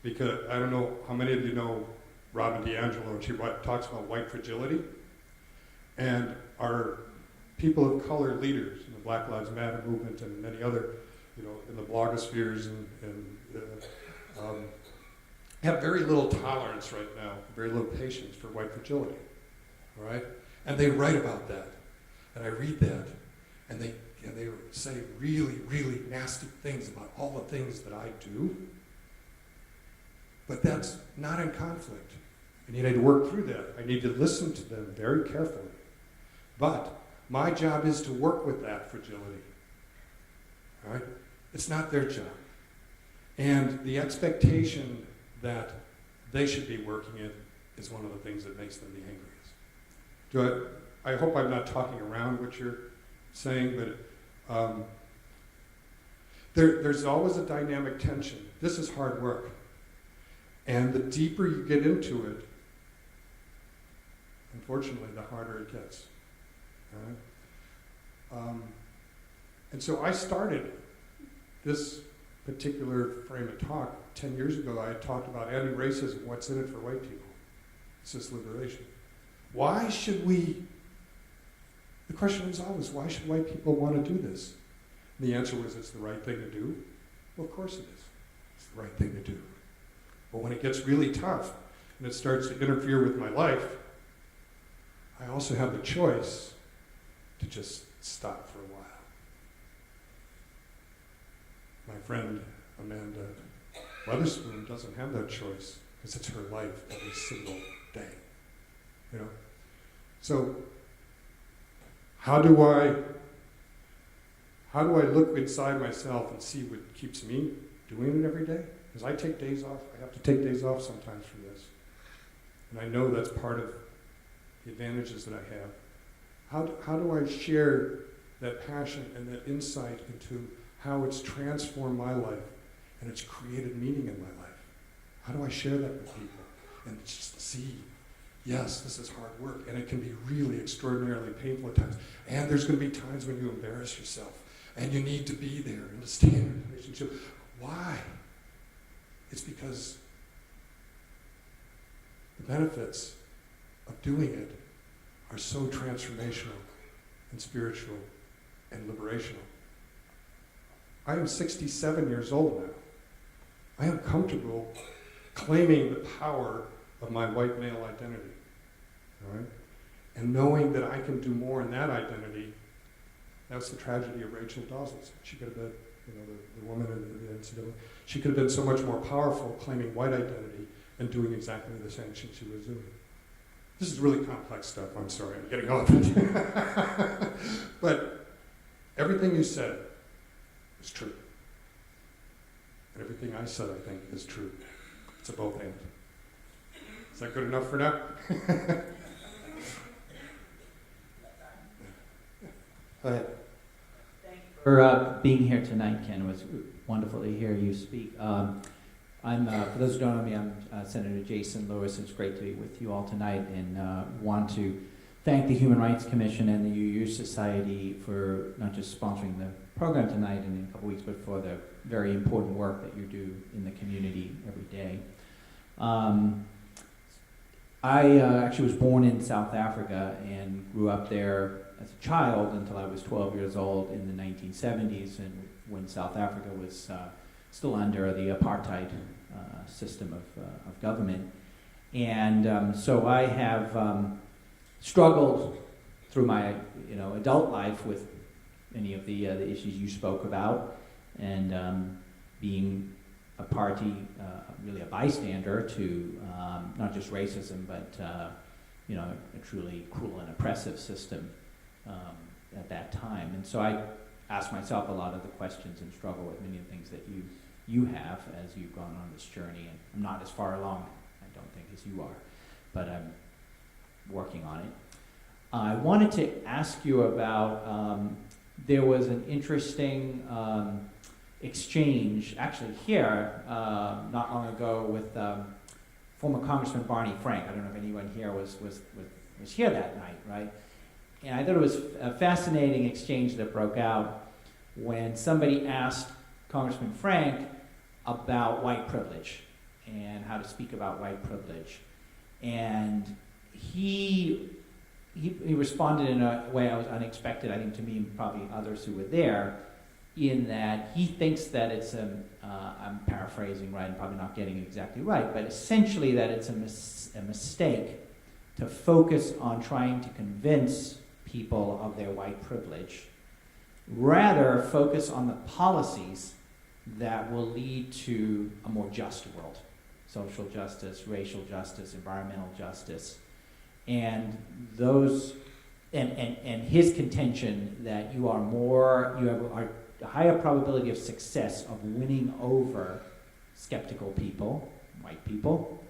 Because I don't know how many of you know Robin DiAngelo, and she talks about white fragility. And our people of color leaders in the Black Lives Matter movement and many other, in the blogospheres and have very little tolerance right now, very little patience for white fragility, all right? And they write about that, and I read that, and they say really, really nasty things about all the things that I do. But that's not in conflict. I need to work through that. I need to listen to them very carefully. But my job is to work with that fragility. All right? It's not their job. And the expectation that they should be working it is one of the things that makes them the angriest. I hope I'm not talking around what you're saying, but there's always a dynamic tension. This is hard work. And the deeper you get into it, unfortunately, the harder it gets. All right? And so I started this particular frame of talk 10 years ago. I had talked about anti-racism, what's in it for white people. It's just liberation. Why should we, the question was always, why should white people want to do this? And the answer was, it's the right thing to do. Well, of course it is. It's the right thing to do. But when it gets really tough and it starts to interfere with my life, I also have the choice to just stop for a while. My friend Amanda Weatherspoon doesn't have that choice because it's her life every single day. You know? So how do I look inside myself and see what keeps me doing it every day? Because I take days off. I have to take days off sometimes for this. And I know that's part of the advantages that I have. How do I share that passion and that insight into how it's transformed my life and it's created meaning in my life? How do I share that with people and just see, yes, this is hard work, and it can be really extraordinarily painful at times. And there's going to be times when you embarrass yourself, and you need to be there and to stay in a relationship. Why? It's because the benefits of doing it are so transformational and spiritual and liberational. I am 67 years old now. I am comfortable claiming the power of my white male identity, all right? And knowing that I can do more in that identity. That's the tragedy of Rachel Dawes. She could have been, the woman in the NCAA, she could have been so much more powerful claiming white identity and doing exactly the same thing she was doing. This is really complex stuff. I'm sorry, I'm getting off it. But everything you said is true. And everything I said, I think, is true. It's a both and. Is that good enough for now? Go ahead. Thank you for being here tonight, Ken. It was wonderful to hear you speak. For those who don't know me, I'm Senator Jason Lewis. It's great to be with you all tonight, and want to thank the Human Rights Commission and the UU Society for not just sponsoring the program tonight and in a couple weeks, but for the very important work that you do in the community every day. I actually was born in South Africa and grew up there as a child until I was 12 years old in the 1970s, and when South Africa was still under the apartheid system of government. And so I have struggled through my adult life with many of the issues you spoke about, and being a party, really a bystander to not just racism, but a truly cruel and oppressive system at that time. And so I ask myself a lot of the questions and struggle with many of the things that you have as you've gone on this journey. And I'm not as far along, I don't think, as you are, but I'm working on it. I wanted to ask you about, there was an interesting exchange, actually here, not long ago with former Congressman Barney Frank. I don't know if anyone here was here that night, right? And I thought it was a fascinating exchange that broke out when somebody asked Congressman Frank about white privilege and how to speak about white privilege. And he responded in a way I was unexpected, I think, to me and probably others who were there, in that he thinks that it's I'm paraphrasing, right, and probably not getting it exactly right, but essentially that it's a mistake to focus on trying to convince people of their white privilege. Rather, focus on the policies that will lead to a more just world. Social justice, racial justice, environmental justice. And those, and his contention that you have a higher probability of success of winning over skeptical people, white people,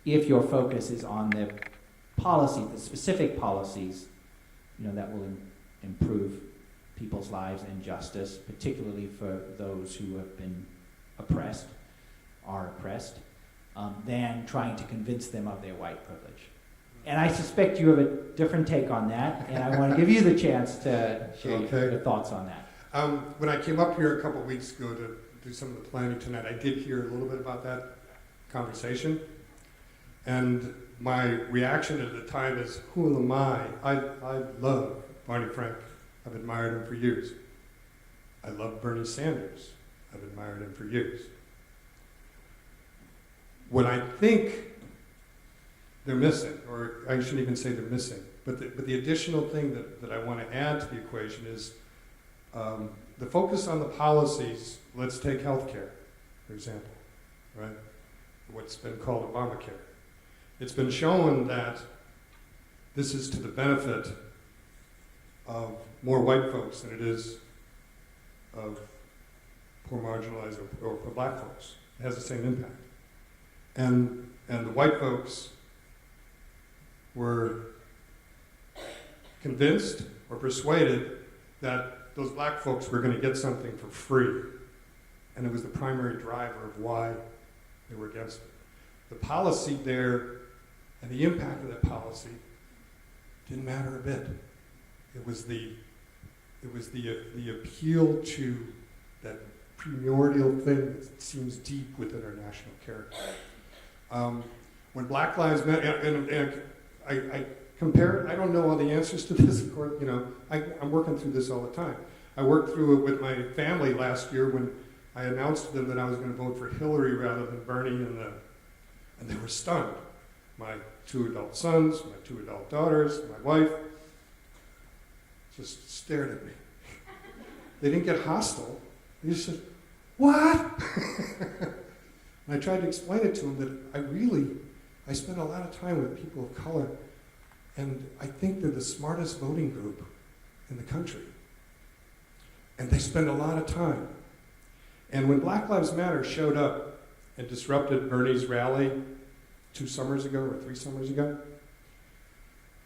if your focus is on the policies, the specific policies, that will improve people's lives and justice, particularly for those who have been oppressed, are oppressed, than trying to convince them of their white privilege. And I suspect you have a different take on that, and I want to give you the chance to share your thoughts on that. When I came up here a couple weeks ago to do some of the planning tonight, I did hear a little bit about that conversation. And my reaction at the time is, who am I? I love Barney Frank. I've admired him for years. I love Bernie Sanders. I've admired him for years. What I think they're missing, or I shouldn't even say they're missing, but the additional thing that I want to add to the equation is the focus on the policies. Let's take healthcare, for example. right? What's been called Obamacare. It's been shown that this is to the benefit of more white folks than it is of poor marginalized or black folks. It has the same impact. And the white folks were convinced or persuaded that those black folks were going to get something for free. And it was the primary driver of why they were against it. The policy there and the impact of that policy didn't matter a bit. It was the appeal to that primordial thing that seems deep within our national character. When Black Lives Matter, and I compare it, I don't know all the answers to this, of course, you know, I'm working through this all the time. I worked through it with my family last year when I announced to them that I was going to vote for Hillary rather than Bernie, and they were stunned. My 2 adult sons, my 2 adult daughters, my wife, just stared at me. They didn't get hostile. They just said, "What?" And I tried to explain it to them that I spend a lot of time with people of color, and I think they're the smartest voting group in the country. And they spend a lot of time. And when Black Lives Matter showed up and disrupted Bernie's rally 2 summers ago or 3 summers ago,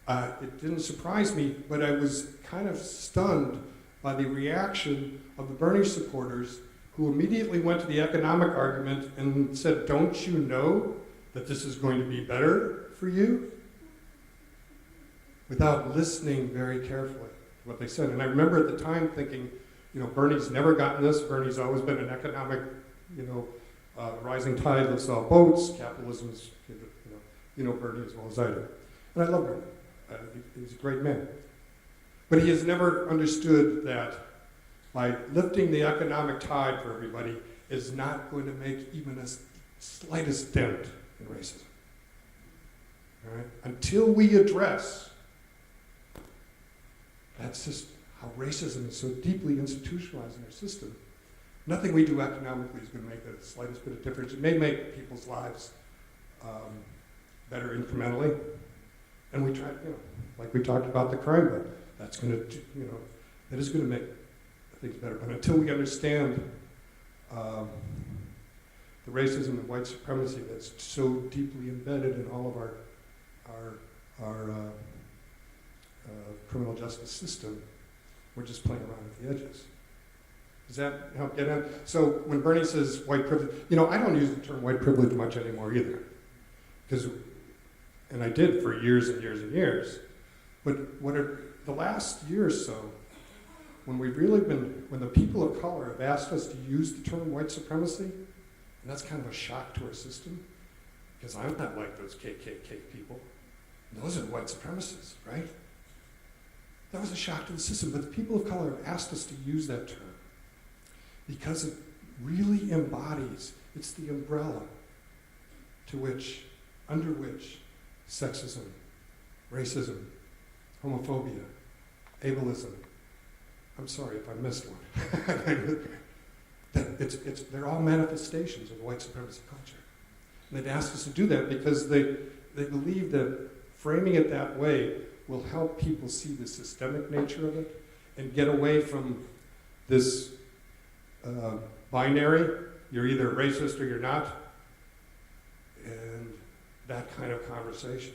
it didn't surprise me, but I was kind of stunned by the reaction of the Bernie supporters who immediately went to the economic argument and said, "Don't you know that this is going to be better for you?" Without listening very carefully to what they said. And I remember at the time thinking, you know, Bernie's never gotten this. Bernie's always been an economic, you know, rising tide lifts all boats. Capitalism is, you know Bernie as well as I do. And I love Bernie. He's a great man. But he has never understood that by lifting the economic tide for everybody is not going to make even a slightest dent in racism. All right? Until we address, that's just how racism is so deeply institutionalized in our system. Nothing we do economically is going to make the slightest bit of difference. It may make people's lives better incrementally. And we try, you know, like we talked about the crime bill, that's going to, you know, that is going to make things better. But until we understand the racism and white supremacy that's so deeply embedded in all of our criminal justice system, we're just playing around at the edges. Does that help get in? So when Bernie says white privilege, you know, I don't use the term white privilege much anymore either. And I did for years and years and years. But the last year or so, when the people of color have asked us to use the term white supremacy, and that's kind of a shock to our system, because I'm not like those KKK people. Those are white supremacists, right? That was a shock to the system, but the people of color have asked us to use that term because it really embodies, it's the umbrella under which sexism, racism, homophobia, ableism, I'm sorry if I missed one. They're all manifestations of the white supremacy culture. And they've asked us to do that because they believe that framing it that way will help people see the systemic nature of it and get away from this binary, you're either racist or you're not, and that kind of conversation.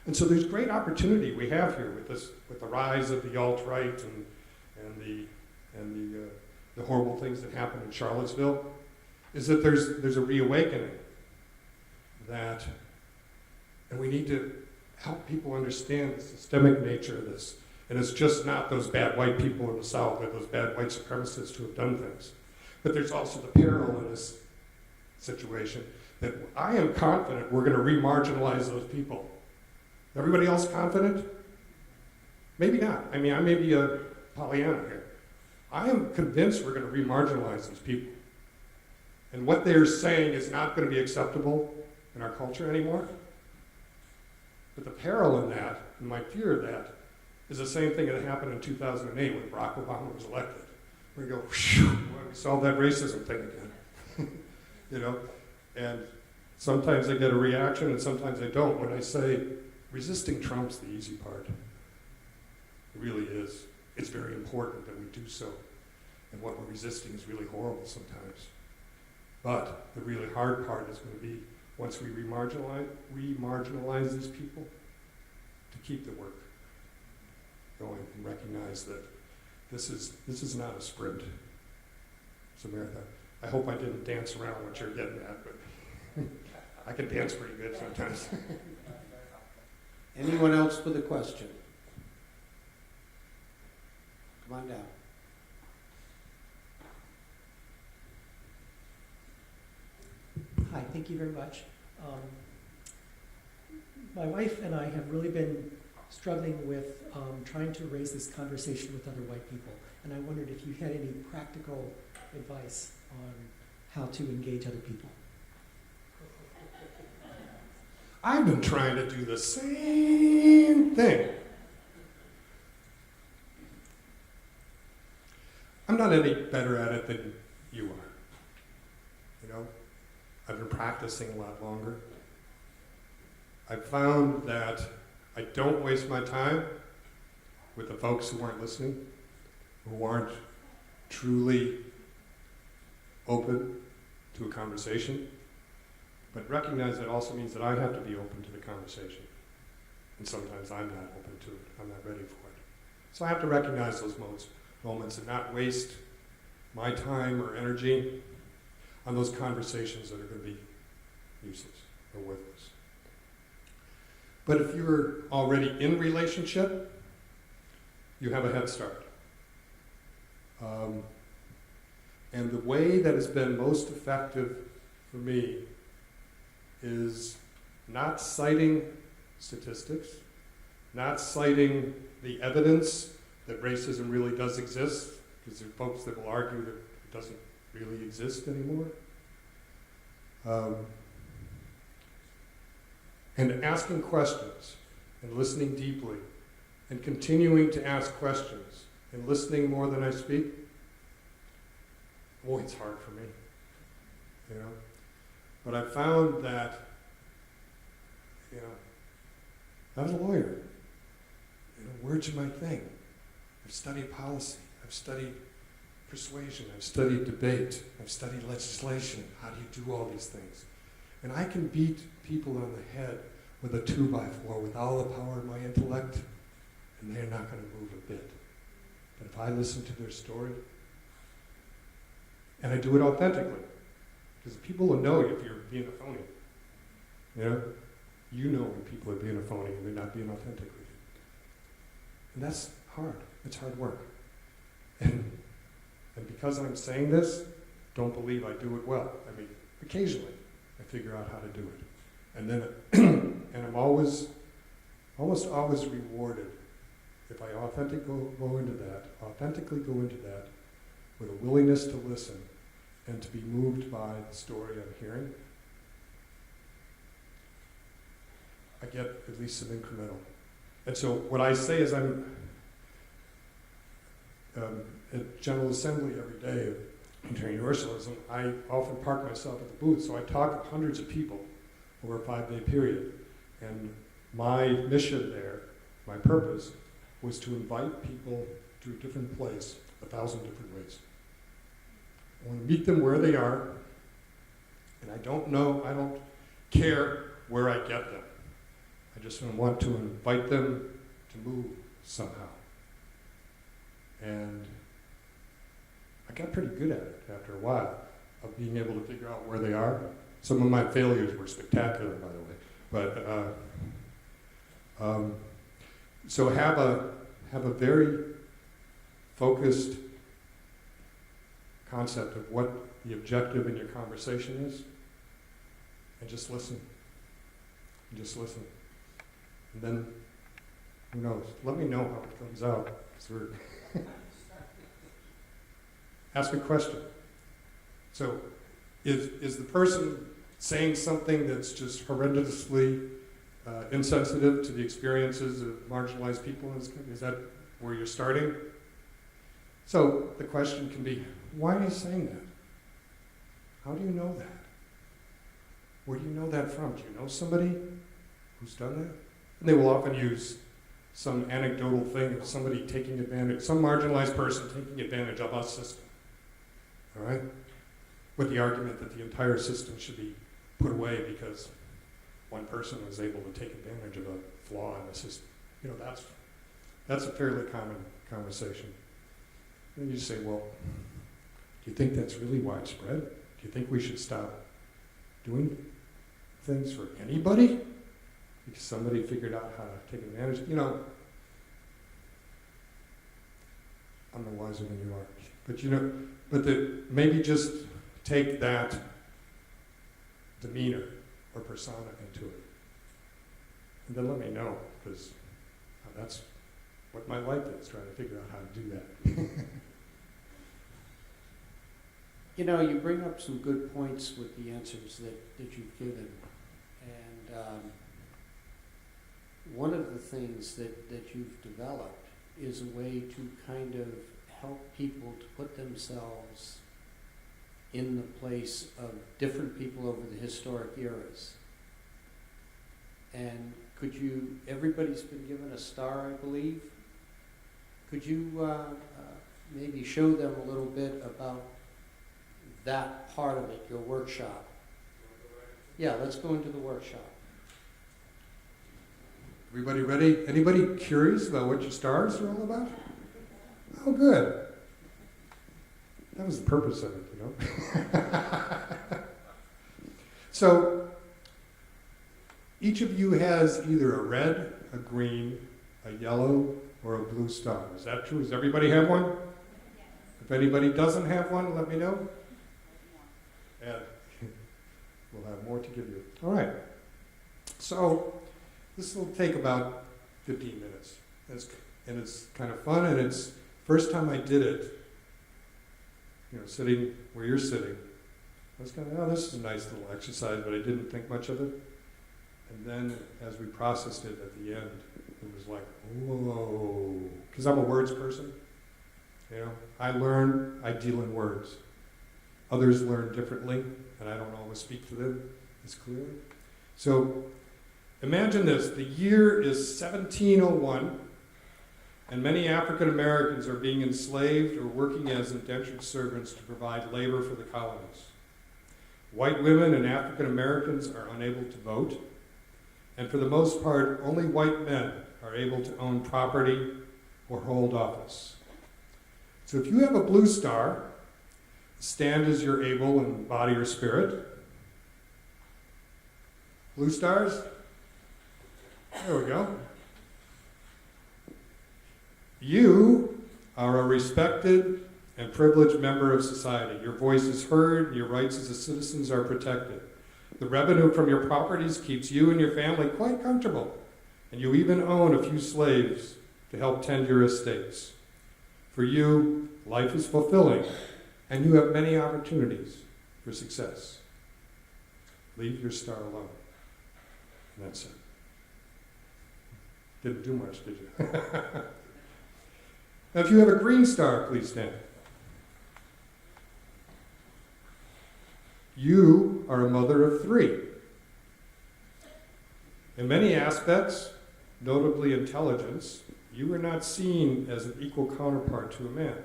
And so there's great opportunity we have here with the rise of the alt-right and the horrible things that happened in Charlottesville, is that there's a reawakening and we need to help people understand the systemic nature of this. And it's just not those bad white people in the South or those bad white supremacists who have done things. But there's also the peril in this situation that I am confident we're going to re-marginalize those people. Everybody else confident? Maybe not. I mean, I may be a Pollyanna here. I am convinced we're going to re-marginalize these people. And what they're saying is not going to be acceptable in our culture anymore. But the peril in that, and my fear of that, is the same thing that happened in 2008 when Barack Obama was elected. We go, whew, we solved that racism thing again. You know, And sometimes I get a reaction and sometimes I don't when I say resisting Trump's the easy part. It really is. It's very important that we do so. And what we're resisting is really horrible sometimes. But the really hard part is going to be once we re-marginalize these people, to keep the work going and recognize that this is not a sprint. It's a marathon. I hope I didn't dance around what you're getting at, but I can dance pretty good sometimes. Anyone else with a question? Come on down. Hi, thank you very much. My wife and I have really been struggling with trying to raise this conversation with other white people, and I wondered if you had any practical advice on how to engage other people. I've been trying to do the same thing. I'm not any better at it than you are. You know, I've been practicing a lot longer. I've found that I don't waste my time with the folks who aren't listening, who aren't truly open to a conversation, but recognize that also means that I have to be open to the conversation. And sometimes I'm not open to it, I'm not ready for it. So I have to recognize those moments and not waste my time or energy on those conversations that are going to be useless or worthless. But if you're already in relationship, you have a head start. And the way that has been most effective for me is not citing statistics, not citing the evidence that racism really does exist, because there are folks that will argue that it doesn't really exist anymore. And asking questions and listening deeply and continuing to ask questions and listening more than I speak. Boy, it's hard for me, you know. But I found that, you know, I was a lawyer. You know, words are my thing. I've studied policy. I've studied persuasion. I've studied debate. I've studied legislation. How do you do all these things? And I can beat people on the head with a 2x4 with all the power of my intellect, and they're not going to move a bit. But if I listen to their story, and I do it authentically, because people will know if you're being a phony. You know when people are being a phony and they're not being authentic with you. And that's hard. It's hard work. And because I'm saying this, don't believe I do it well. I mean, occasionally I figure out how to do it. And then, and I'm almost always rewarded if I authentically go into that with a willingness to listen and to be moved by the story I'm hearing. I get at least some incremental. And so what I say is I'm at General Assembly every day of Unitarian Universalism. I often park myself at the booth, so I talk to hundreds of people over a 5-day period. And my mission there, my purpose, was to invite people to a different place 1,000 different ways. I want to meet them where they are, and I don't care where I get them. I just want to invite them to move somehow. And I got pretty good at it after a while, of being able to figure out where they are. Some of my failures were spectacular, by the way. But so have a very focused concept of what the objective in your conversation is, and just listen. And just listen. And then, who knows? Let me know how it comes out. Ask a question. So, is the person saying something that's just horrendously insensitive to the experiences of marginalized people in this country? Is that where you're starting? So the question can be, why are you saying that? How do you know that? where do you know that from? Do you know somebody who's done that? And they will often use some anecdotal thing of somebody taking advantage, some marginalized person taking advantage of a system. All right? With the argument that the entire system should be put away because one person was able to take advantage of a flaw in the system. You know, that's a fairly common conversation. And you say, well, do you think that's really widespread? Do you think we should stop doing things for anybody because somebody figured out how to take advantage? You know, I'm no wiser than you are. But you know, maybe just take that demeanor or persona into it. And then let me know, because that's what my life is, trying to figure out how to do that. You know, you bring up some good points with the answers that you've given. And one of the things that you've developed is a way to kind of help people to put themselves in the place of different people over the historic eras. And could you, everybody's been given a star, I believe. Could you maybe show them a little bit about that part of it, your workshop? Yeah, let's go into the workshop. Everybody ready? Anybody curious about what your stars are all about? Oh, good. That was the purpose of it, you know? So, each of you has either a red, a green, a yellow, or a blue star. Is that true? Does everybody have one? If anybody doesn't have one, let me know. And we'll have more to give you. All right. So, this will take about 15 minutes. And it's kind of fun, and it's first time I did it, you know, sitting where you're sitting. I was kind of, oh, this is a nice little exercise, but I didn't think much of it. And then as we processed it at the end, it was like, whoa. Because I'm a words person. You know, I deal in words. Others learn differently, and I don't always speak to them as clearly. So imagine this. The year is 1701, and many African Americans are being enslaved or working as indentured servants to provide labor for the colonies. White women and African Americans are unable to vote, and for the most part, only white men are able to own property or hold office. So if you have a blue star, stand as you're able in body or spirit. Blue stars? There we go. You are a respected and privileged member of society. Your voice is heard, and your rights as a citizens are protected. The revenue from your properties keeps you and your family quite comfortable, and you even own a few slaves to help tend your estates. For you, life is fulfilling, and you have many opportunities for success. Leave your star alone. And that's it. Didn't do much, did you? Now, if you have a green star, please stand. You are a mother of 3. In many aspects, notably intelligence, you are not seen as an equal counterpart to a man.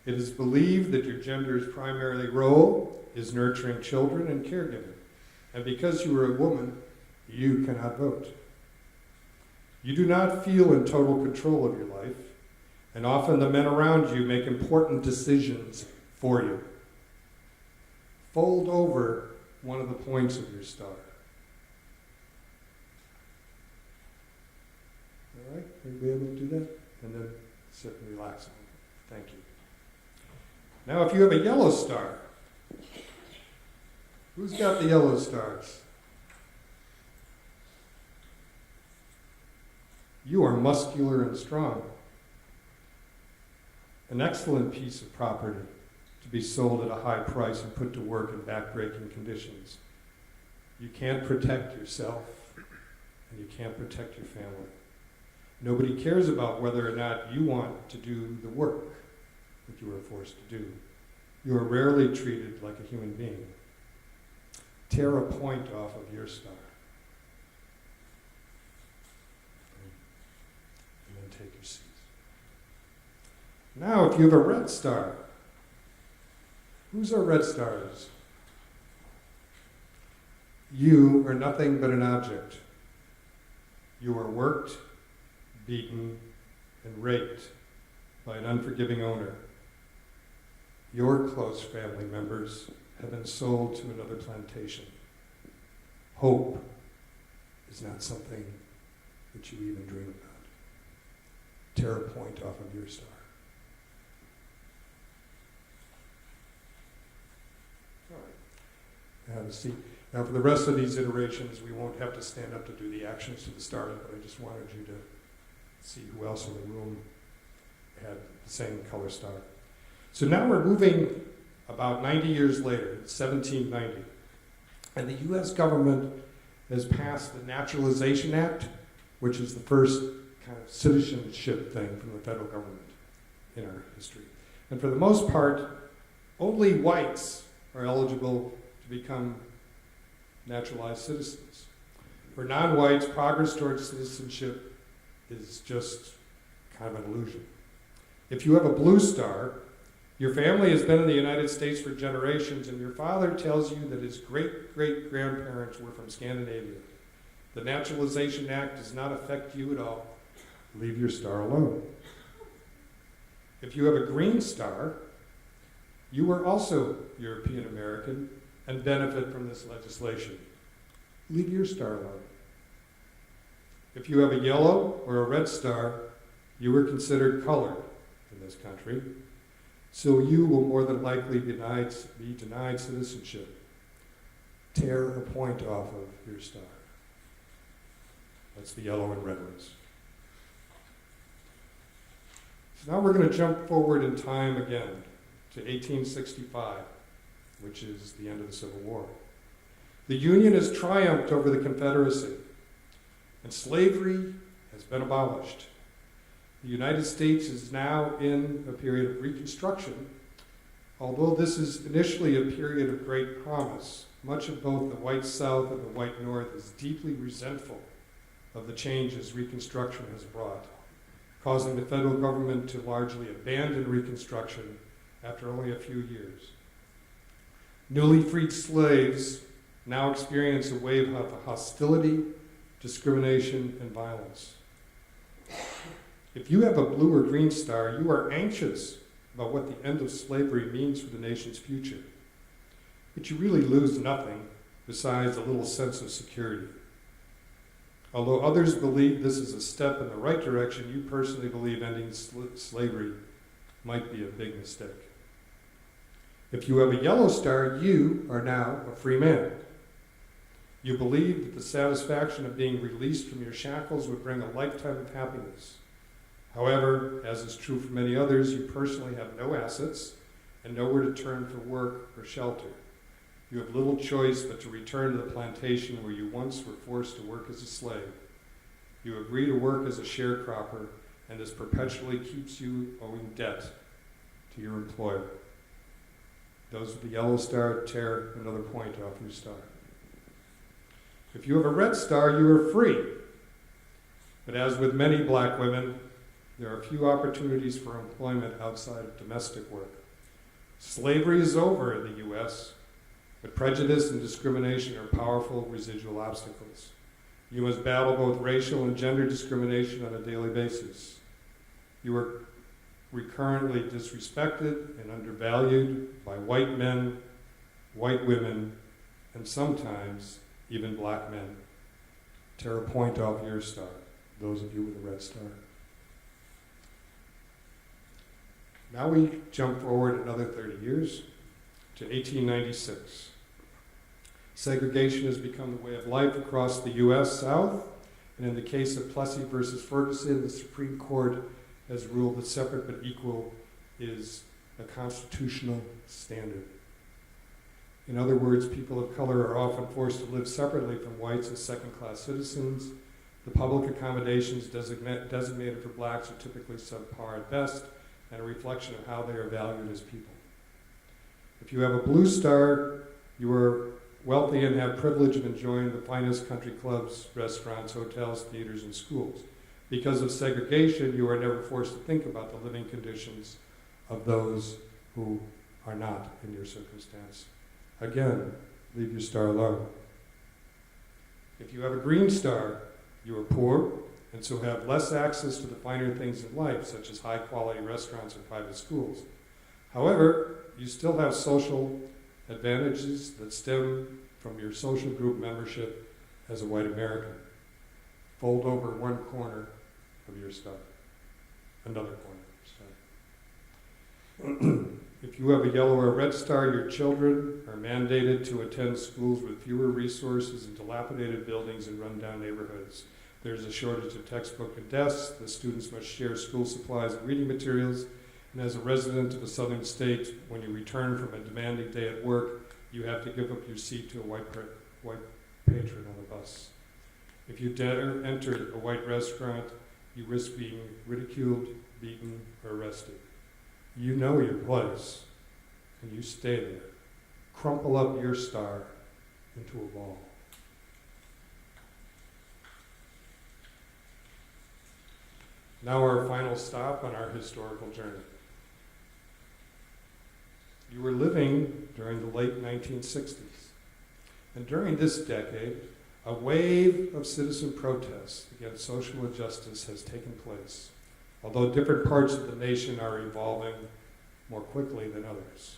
It is believed that your gender's primary role is nurturing children and caregiving. And because you are a woman, you cannot vote. You do not feel in total control of your life, and often the men around you make important decisions for you. Fold over one of the points of your star. All right, will you be able to do that? And then sit and relax. Thank you. Now, if you have a yellow star, who's got the yellow stars? You are muscular and strong. An excellent piece of property to be sold at a high price and put to work in backbreaking conditions. You can't protect yourself, and you can't protect your family. Nobody cares about whether or not you want to do the work that you are forced to do. You are rarely treated like a human being. tear a point off of your star. And then take your seats. Now, if you have a red star, whose are red stars? You are nothing but an object. You are worked, beaten, and raped by an unforgiving owner. Your close family members have been sold to another plantation. Hope is not something that you even dream about. Tear a point off of your star. All right. Have a seat. Now, for the rest of these iterations, we won't have to stand up to do the actions to the start, but I just wanted you to see who else in the room had the same color star. So now we're moving about 90 years later, 1790, and the U.S. government has passed the Naturalization Act, which is the first kind of citizenship thing from the federal government in our history. And for the most part, only whites are eligible to become naturalized citizens. For non-whites, progress towards citizenship is just kind of an illusion. If you have a blue star, your family has been in the United States for generations, and your father tells you that his great-great-grandparents were from Scandinavia. The Naturalization Act does not affect you at all. Leave your star alone. If you have a green star, you are also European American and benefit from this legislation. Leave your star alone. If you have a yellow or a red star, you are considered colored in this country, so you will more than likely be denied citizenship. Tear a point off of your star. That's the yellow and red ones. So now we're going to jump forward in time again to 1865, which is the end of the Civil War. The Union has triumphed over the Confederacy, and slavery has been abolished. The United States is now in a period of Reconstruction. Although this is initially a period of great promise, much of both the white South and the white North is deeply resentful of the changes Reconstruction has brought, causing the federal government to largely abandon Reconstruction after only a few years. Newly freed slaves now experience a wave of hostility, discrimination, and violence. If you have a blue or green star, you are anxious about what the end of slavery means for the nation's future. But you really lose nothing besides a little sense of security. Although others believe this is a step in the right direction, you personally believe ending slavery might be a big mistake. If you have a yellow star, you are now a free man. You believe that the satisfaction of being released from your shackles would bring a lifetime of happiness. However, as is true for many others, you personally have no assets and nowhere to turn for work or shelter. You have little choice but to return to the plantation where you once were forced to work as a slave. You agree to work as a sharecropper, and this perpetually keeps you owing debt to your employer. Those with the yellow star, tear another point off your star. If you have a red star, you are free. But as with many black women, there are few opportunities for employment outside of domestic work. Slavery is over in the U.S., but prejudice and discrimination are powerful residual obstacles. You must battle both racial and gender discrimination on a daily basis. You are recurrently disrespected and undervalued by white men, white women, and sometimes even black men. Tear a point off your star, those of you with a red star. Now we jump forward another 30 years to 1896. Segregation has become the way of life across the U.S. South, and in the case of Plessy versus Ferguson, the Supreme Court has ruled that separate but equal is a constitutional standard. In other words, people of color are often forced to live separately from whites as second-class citizens. The public accommodations designated for blacks are typically subpar at best, and a reflection of how they are valued as people. If you have a blue star, you are wealthy and have privilege of enjoying the finest country clubs, restaurants, hotels, theaters, and schools. Because of segregation, you are never forced to think about the living conditions of those who are not in your circumstance. Again, leave your star alone. If you have a green star, you are poor, and so have less access to the finer things in life, such as high-quality restaurants and private schools. However, you still have social advantages that stem from your social group membership as a white American. Fold over one corner of your star, another corner of your star. If you have a yellow or red star, your children are mandated to attend schools with fewer resources and dilapidated buildings in rundown neighborhoods. There's a shortage of textbook and desks. The students must share school supplies and reading materials. And as a resident of a southern state, when you return from a demanding day at work, you have to give up your seat to a white patron on the bus. If you dare enter a white restaurant, you risk being ridiculed, beaten, or arrested. You know your place, and you stay there. Crumple up your star into a ball. Now our final stop on our historical journey. You were living during the late 1960s. And during this decade, a wave of citizen protests against social injustice has taken place, although different parts of the nation are evolving more quickly than others.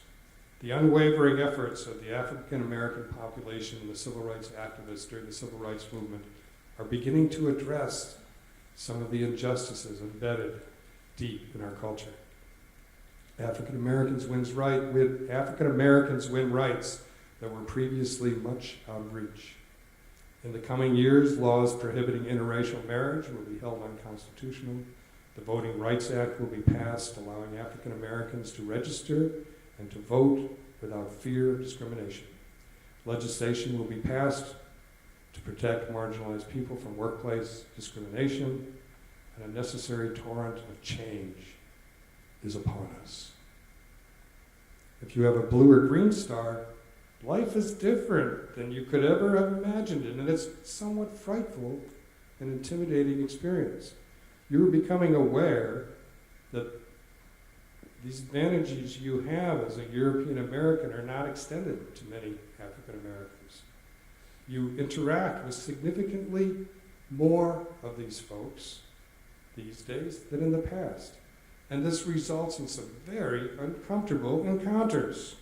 The unwavering efforts of the African American population and the civil rights activists during the civil rights movement are beginning to address some of the injustices embedded deep in our culture. African Americans win rights that were previously much out of reach. In the coming years, laws prohibiting interracial marriage will be held unconstitutional. The Voting Rights Act will be passed, allowing African Americans to register and to vote without fear of discrimination. Legislation will be passed to protect marginalized people from workplace discrimination, and a necessary torrent of change is upon us. If you have a blue or green star, life is different than you could ever have imagined it, and it's a somewhat frightful and intimidating experience. You're becoming aware that these advantages you have as a European American are not extended to many African Americans. You interact with significantly more of these folks these days than in the past. And this results in some very uncomfortable encounters.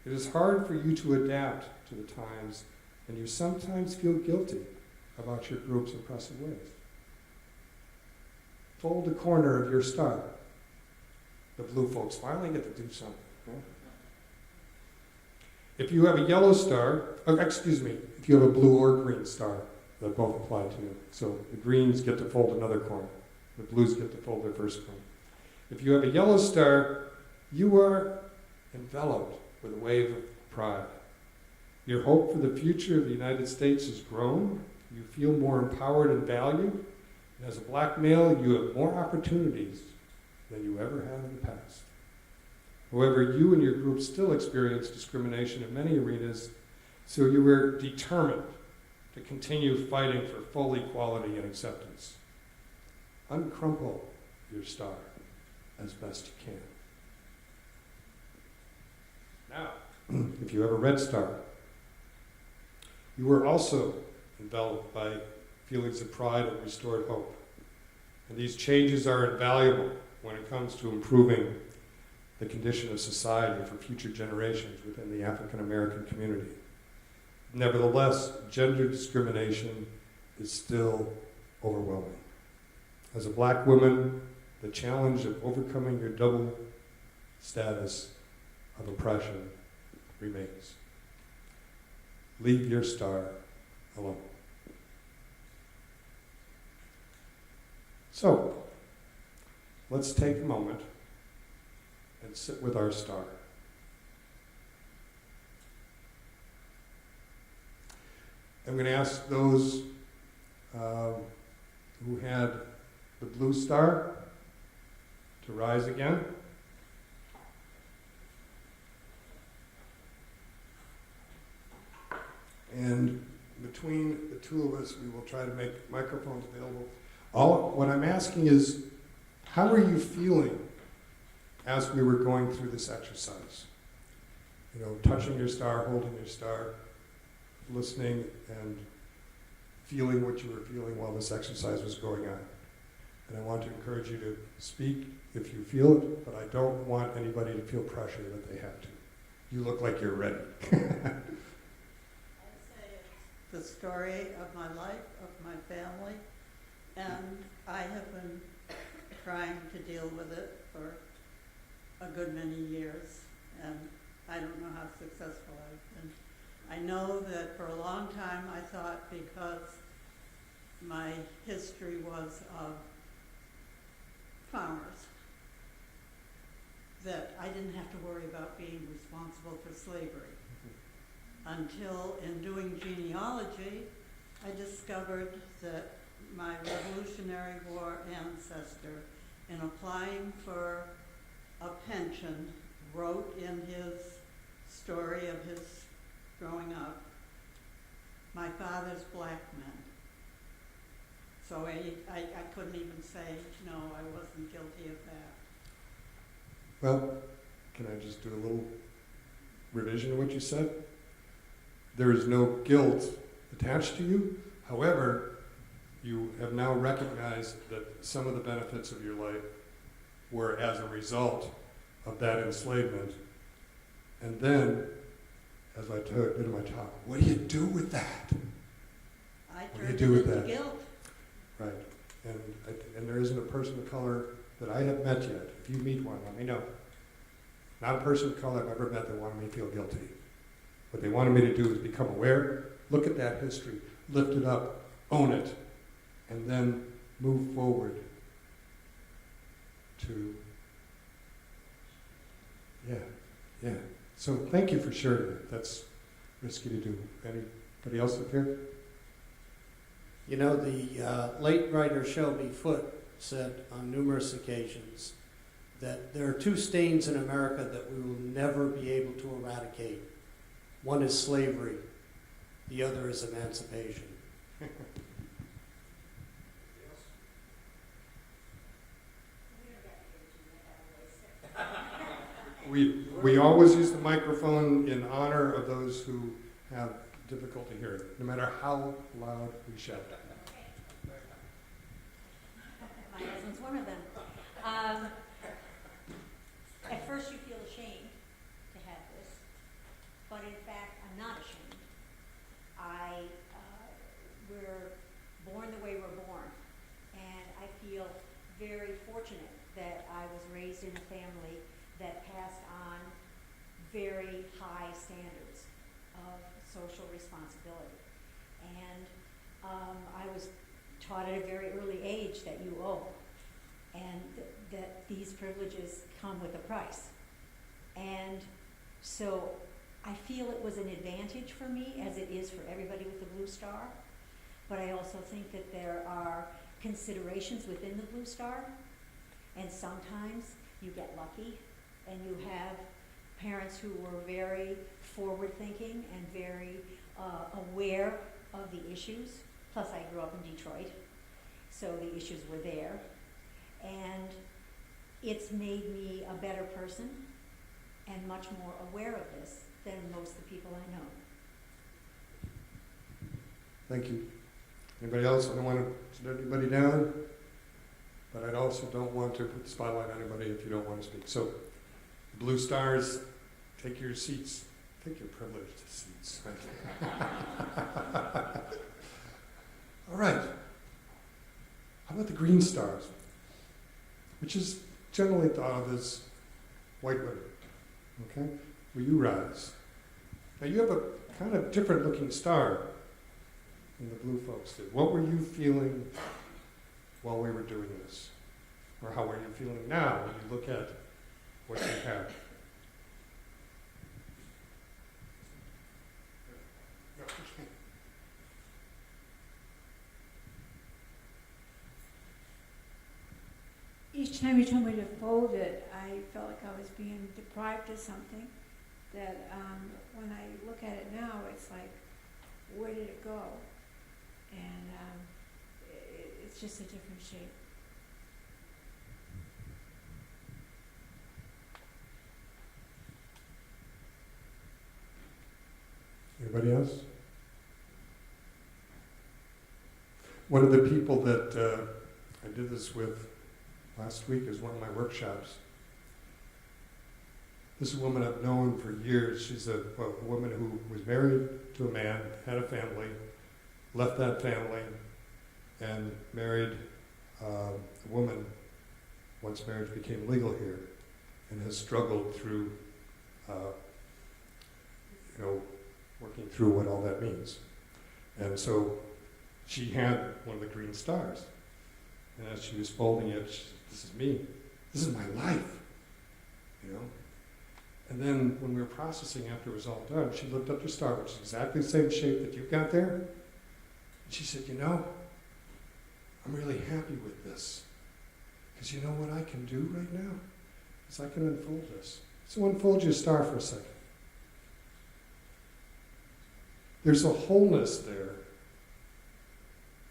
It is hard for you to adapt to the times, and you sometimes feel guilty about your group's oppressive ways. Fold a corner of your star. The blue folks finally get to do something. Right? If you have a yellow star, if you have a blue or green star, that both apply to you. So the greens get to fold another corner. The blues get to fold their first corner. If you have a yellow star, you are enveloped with a wave of pride. Your hope for the future of the United States has grown. You feel more empowered and valued. And as a black male, you have more opportunities than you ever have in the past. However, you and your group still experience discrimination in many arenas, so you were determined to continue fighting for full equality and acceptance. Uncrumple your star as best you can. Now, if you have a red star, you are also enveloped by feelings of pride and restored hope. And these changes are invaluable when it comes to improving the condition of society for future generations within the African American community. Nevertheless, gender discrimination is still overwhelming. As a black woman, the challenge of overcoming your double status of oppression remains. Leave your star alone. So, let's take a moment and sit with our star. I'm going to ask those who had the blue star to rise again. And between the two of us, we will try to make microphones available. What I'm asking is, how are you feeling as we were going through this exercise? You know, touching your star, holding your star, listening and feeling what you were feeling while this exercise was going on. And I want to encourage you to speak if you feel it, but I don't want anybody to feel pressure that they have to. You look like you're ready. I'd say it's the story of my life, of my family, and I have been trying to deal with it for a good many years, and I don't know how successful I've been. I know that for a long time I thought because my history was of farmers that I didn't have to worry about being responsible for slavery. Until in doing genealogy, I discovered that my Revolutionary War ancestor, in applying for a pension, wrote in his story of his growing up, my father's black men. So I couldn't even say, no, I wasn't guilty of that. Well, can I just do a little revision of what you said? There is no guilt attached to you. However, you have now recognized that some of the benefits of your life were as a result of that enslavement. And then, as I did in my talk, what do you do with that? I What do you turned do it with into that? guilt. Right. And there isn't a person of color that I have met yet. If you meet one, let me know. Not a person of color I've ever met that wanted me to feel guilty. What they wanted me to do is become aware, look at that history, lift it up, own it, and then move forward to, yeah. So thank you for sharing that. That's risky to do. Anybody else up here? You know, the late writer Shelby Foote said on numerous occasions that there are two stains in America that we will never be able to eradicate. One is slavery, the other is emancipation. We always use the microphone in honor of those who have difficulty hearing, no matter how loud we shout. My husband's one of them. At first you feel ashamed to have this, but in fact I'm not ashamed. We're born the way we're born, and I feel very fortunate that I was raised in a family that passed on very high standards of social responsibility. And I was taught at a very early age that you owe, and that these privileges come with a price. And so I feel it was an advantage for me, as it is for everybody with the Blue Star, but I also think that there are considerations within the Blue Star, and sometimes you get lucky and you have parents who were very forward-thinking and very aware of the issues. Plus, I grew up in Detroit, so the issues were there. And it's made me a better person and much more aware of this than most of the people I know. Thank you. Anybody else? I don't want to let anybody down, but I also don't want to put the spotlight on anybody if you don't want to speak. So, the Blue Stars, take your seats. Take your privileged seats. All right. How about the Green Stars, which is generally thought of as white women? Okay? Will you rise? Now, you have a kind of different looking star than the blue folks did. What were you feeling while we were doing this? Or how are you feeling now when you look at what you have? Each time you told me to fold it, I felt like I was being deprived of something. That when I look at it now, it's like where did it go? And it's just a different shape. Anybody else? One of the people that I did this with last week is one of my workshops. This is a woman I've known for years. She's a woman who was married to a man, had a family, left that family, and married a woman once marriage became legal here, and has struggled through, working through what all that means. And so she had one of the green stars. And as she was folding it, she said, "This is me. This is my life." You know? And then when we were processing after it was all done, she looked up the star, which is exactly the same shape that you've got there. And she said, "I'm really happy with this. Because you know what I can do right now? Is I can unfold this." So unfold your star for a second. There's a wholeness there,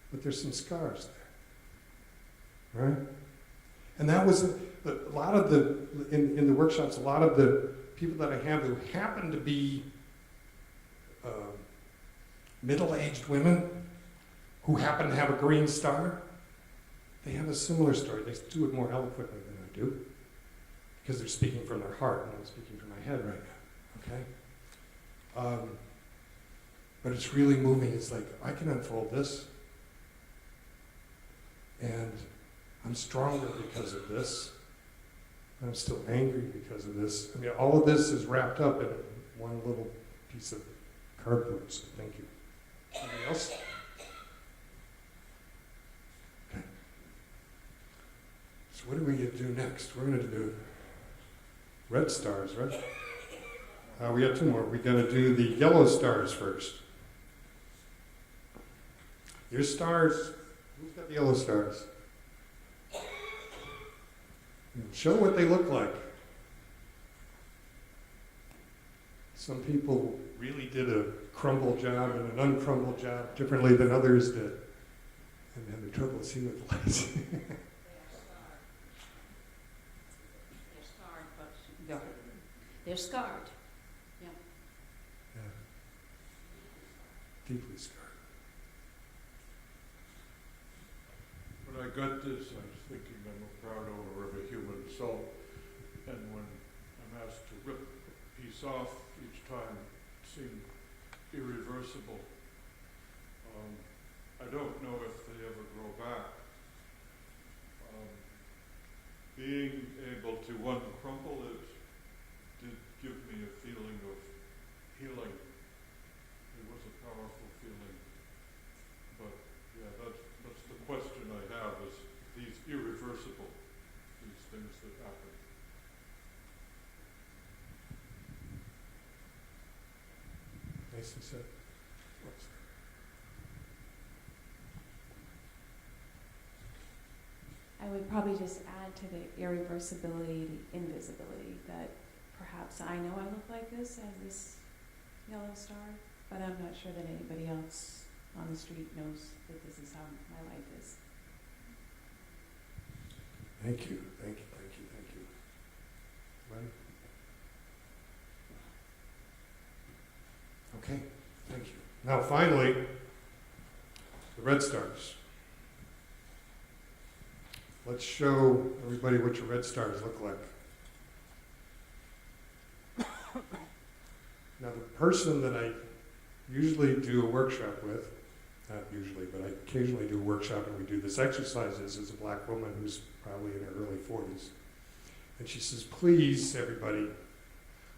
but there's some scars there, right? And that was a lot of in the workshops, a lot of the people that I have who happen to be middle-aged women who happen to have a green star, they have a similar story. They do it more eloquently than I do, because they're speaking from their heart, and I'm speaking from my head right now, okay? But it's really moving. It's like, I can unfold this, and I'm stronger because of this. I'm still angry because of this. I mean, all of this is wrapped up in one little piece of cardboard, so thank you. Anybody else? Okay. So what are we going to do next? We're going to do red stars, right? We got two more. We're going to do the yellow stars first. Your stars, who's got the yellow stars? Show what they look like. Some people really did a crumble job and an uncrumble job differently than others did, and had the trouble seeing with the lights. They're scarred. Yeah. Deeply scarred. When I got this, I was thinking I'm a proud owner of a human soul, and when I'm asked to rip a piece off each time, it seemed irreversible. I don't know if they ever grow back. Being able to uncrumple it did give me a feeling of healing. It was a powerful feeling. But yeah, that's the question I have, is these irreversible, these things that happen. Nicely said. I would probably just add to the irreversibility, the invisibility, that perhaps I know I look like this as this yellow star, but I'm not sure that anybody else on the street knows that this is how my life is. Thank you, thank you, thank you, thank you. Right? Okay, thank you. Now finally, the red stars. Let's show everybody what your red stars look like. Now the person that I usually do a workshop with, not usually, but I occasionally do a workshop and we do this exercise is a black woman who's probably in her early 40s. And she says, "Please, everybody,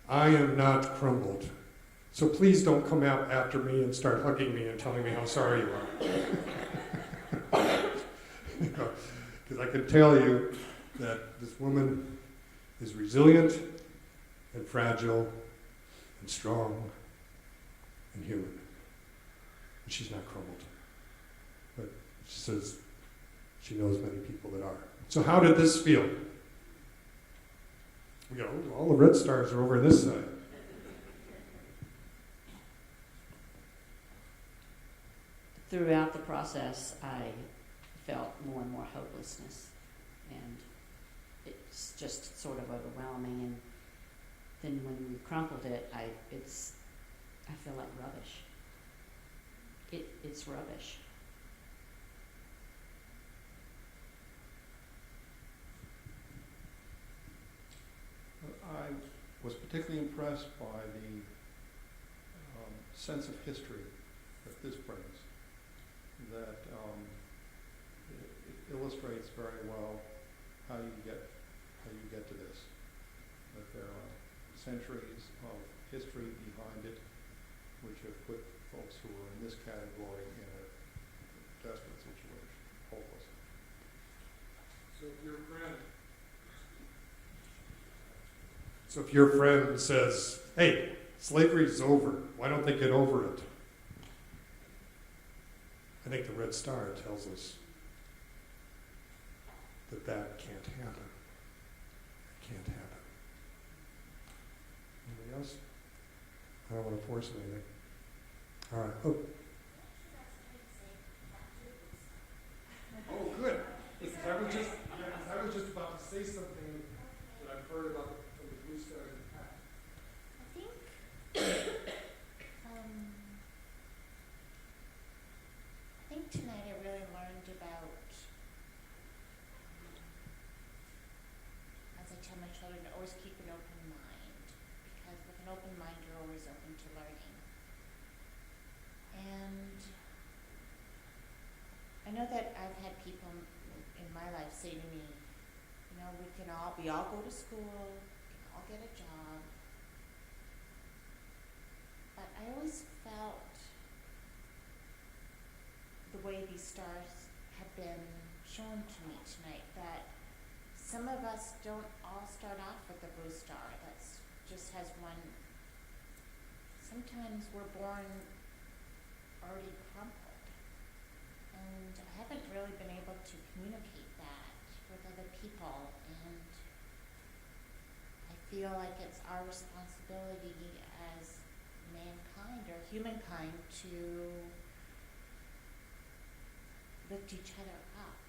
I am not crumbled. So please don't come out after me and start hugging me and telling me how sorry you are." Because I can tell you that this woman is resilient and fragile and strong and human. And she's not crumbled. But she says she knows many people that are. So how did this feel? We got all the red stars are over this side. throughout the process, I felt more and more hopelessness, and it's just sort of overwhelming. And then when we crumpled it, I feel like rubbish. It's rubbish. I was particularly impressed by the sense of history that this brings. That it illustrates very well how you get to this. That there are centuries of history behind it, which have put folks who are in this category in a desperate situation, hopeless. So if your friend says, hey, slavery's over, why don't they get over it? I think the Red Star tells us that that can't happen. It can't happen. Anybody else? I don't want to force anything. All right. Oh, good. Because I was just about to say something that I've heard about from the Blue Star in the past. I think tonight I really learned about, as I tell my children, to always keep an open mind, because with an open mind you're always open to learning. And I know that I've had people in my life say to me, you know, we all go to school, we can all get a job, but I always felt the way these stars have been shown to me tonight, that some of us don't all start off with a blue star that's just has one. Sometimes we're born already crumpled, and I haven't really been able to communicate that with other people, and I feel like it's our responsibility as mankind or humankind to lift each other up.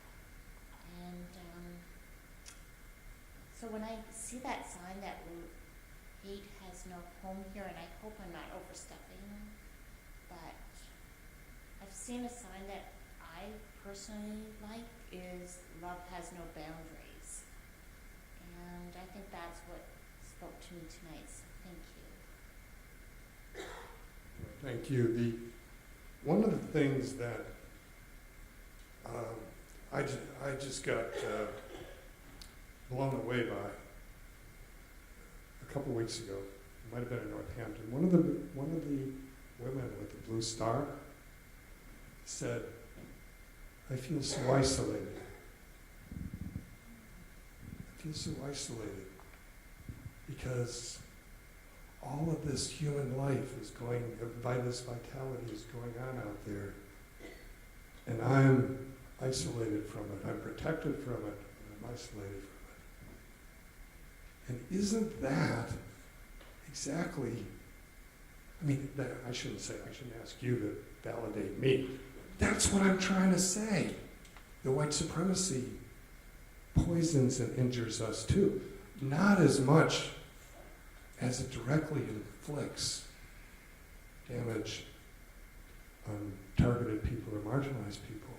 And so when I see that sign that hate has no home here, and I hope I'm not overstepping, but I've seen a sign that I personally like is love has no boundaries. And I think that's what spoke to me tonight, so thank you. Thank you. One of the things that I just got blown away by a couple weeks ago. It might have been in Northampton. One of the women with the blue star said, "I feel so isolated. I feel so isolated because all of this human life is going, this vitality is going on out there, and I'm isolated from it. I'm protected from it, but I'm isolated from it." And isn't that exactly, I shouldn't ask you to validate me. That's what I'm trying to say. The white supremacy poisons and injures us too. Not as much as it directly inflicts damage on targeted people or marginalized people.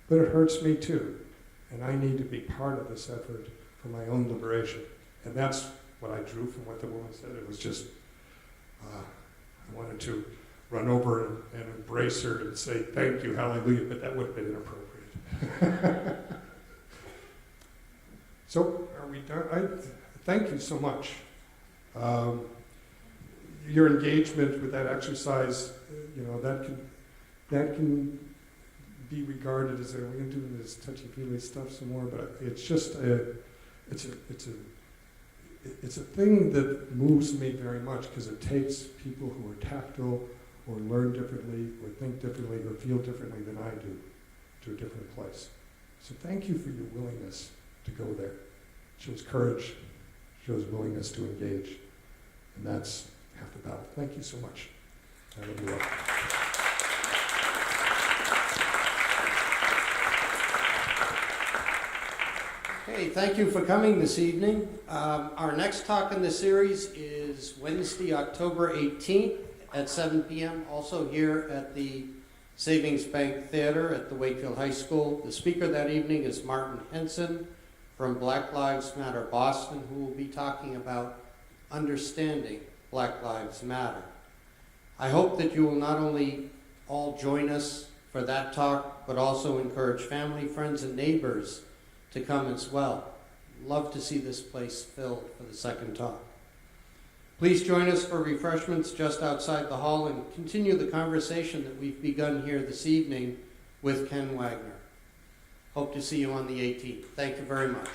But it hurts me too, and I need to be part of this effort for my own liberation. And that's what I drew from what the woman said. It was just, I wanted to run over and embrace her and say, thank you, hallelujah, but that would have been inappropriate. So, are we done? Thank you so much. Your engagement with that exercise, that can be regarded as we're going to do this touchy-feely stuff some more, but it's just it's a thing that moves me very much because it takes people who are tactile or learn differently or think differently or feel differently than I do to a different place. So thank you for your willingness to go there. It shows courage, shows willingness to engage, and that's half the battle. Thank you so much. I love you all. Okay, thank you for coming this evening. Our next talk in the series is Wednesday, October 18th at 7 p.m., also here at the Savings Bank Theater at the Wakefield High School. The speaker that evening is Martin Henson from Black Lives Matter Boston, who will be talking about understanding Black Lives Matter. I hope that you will not only all join us for that talk, but also encourage family, friends, and neighbors to come as well. Love to see this place filled for the second talk. Please join us for refreshments just outside the hall and continue the conversation that we've begun here this evening with Ken Wagner. Hope to see you on the 18th. Thank you very much.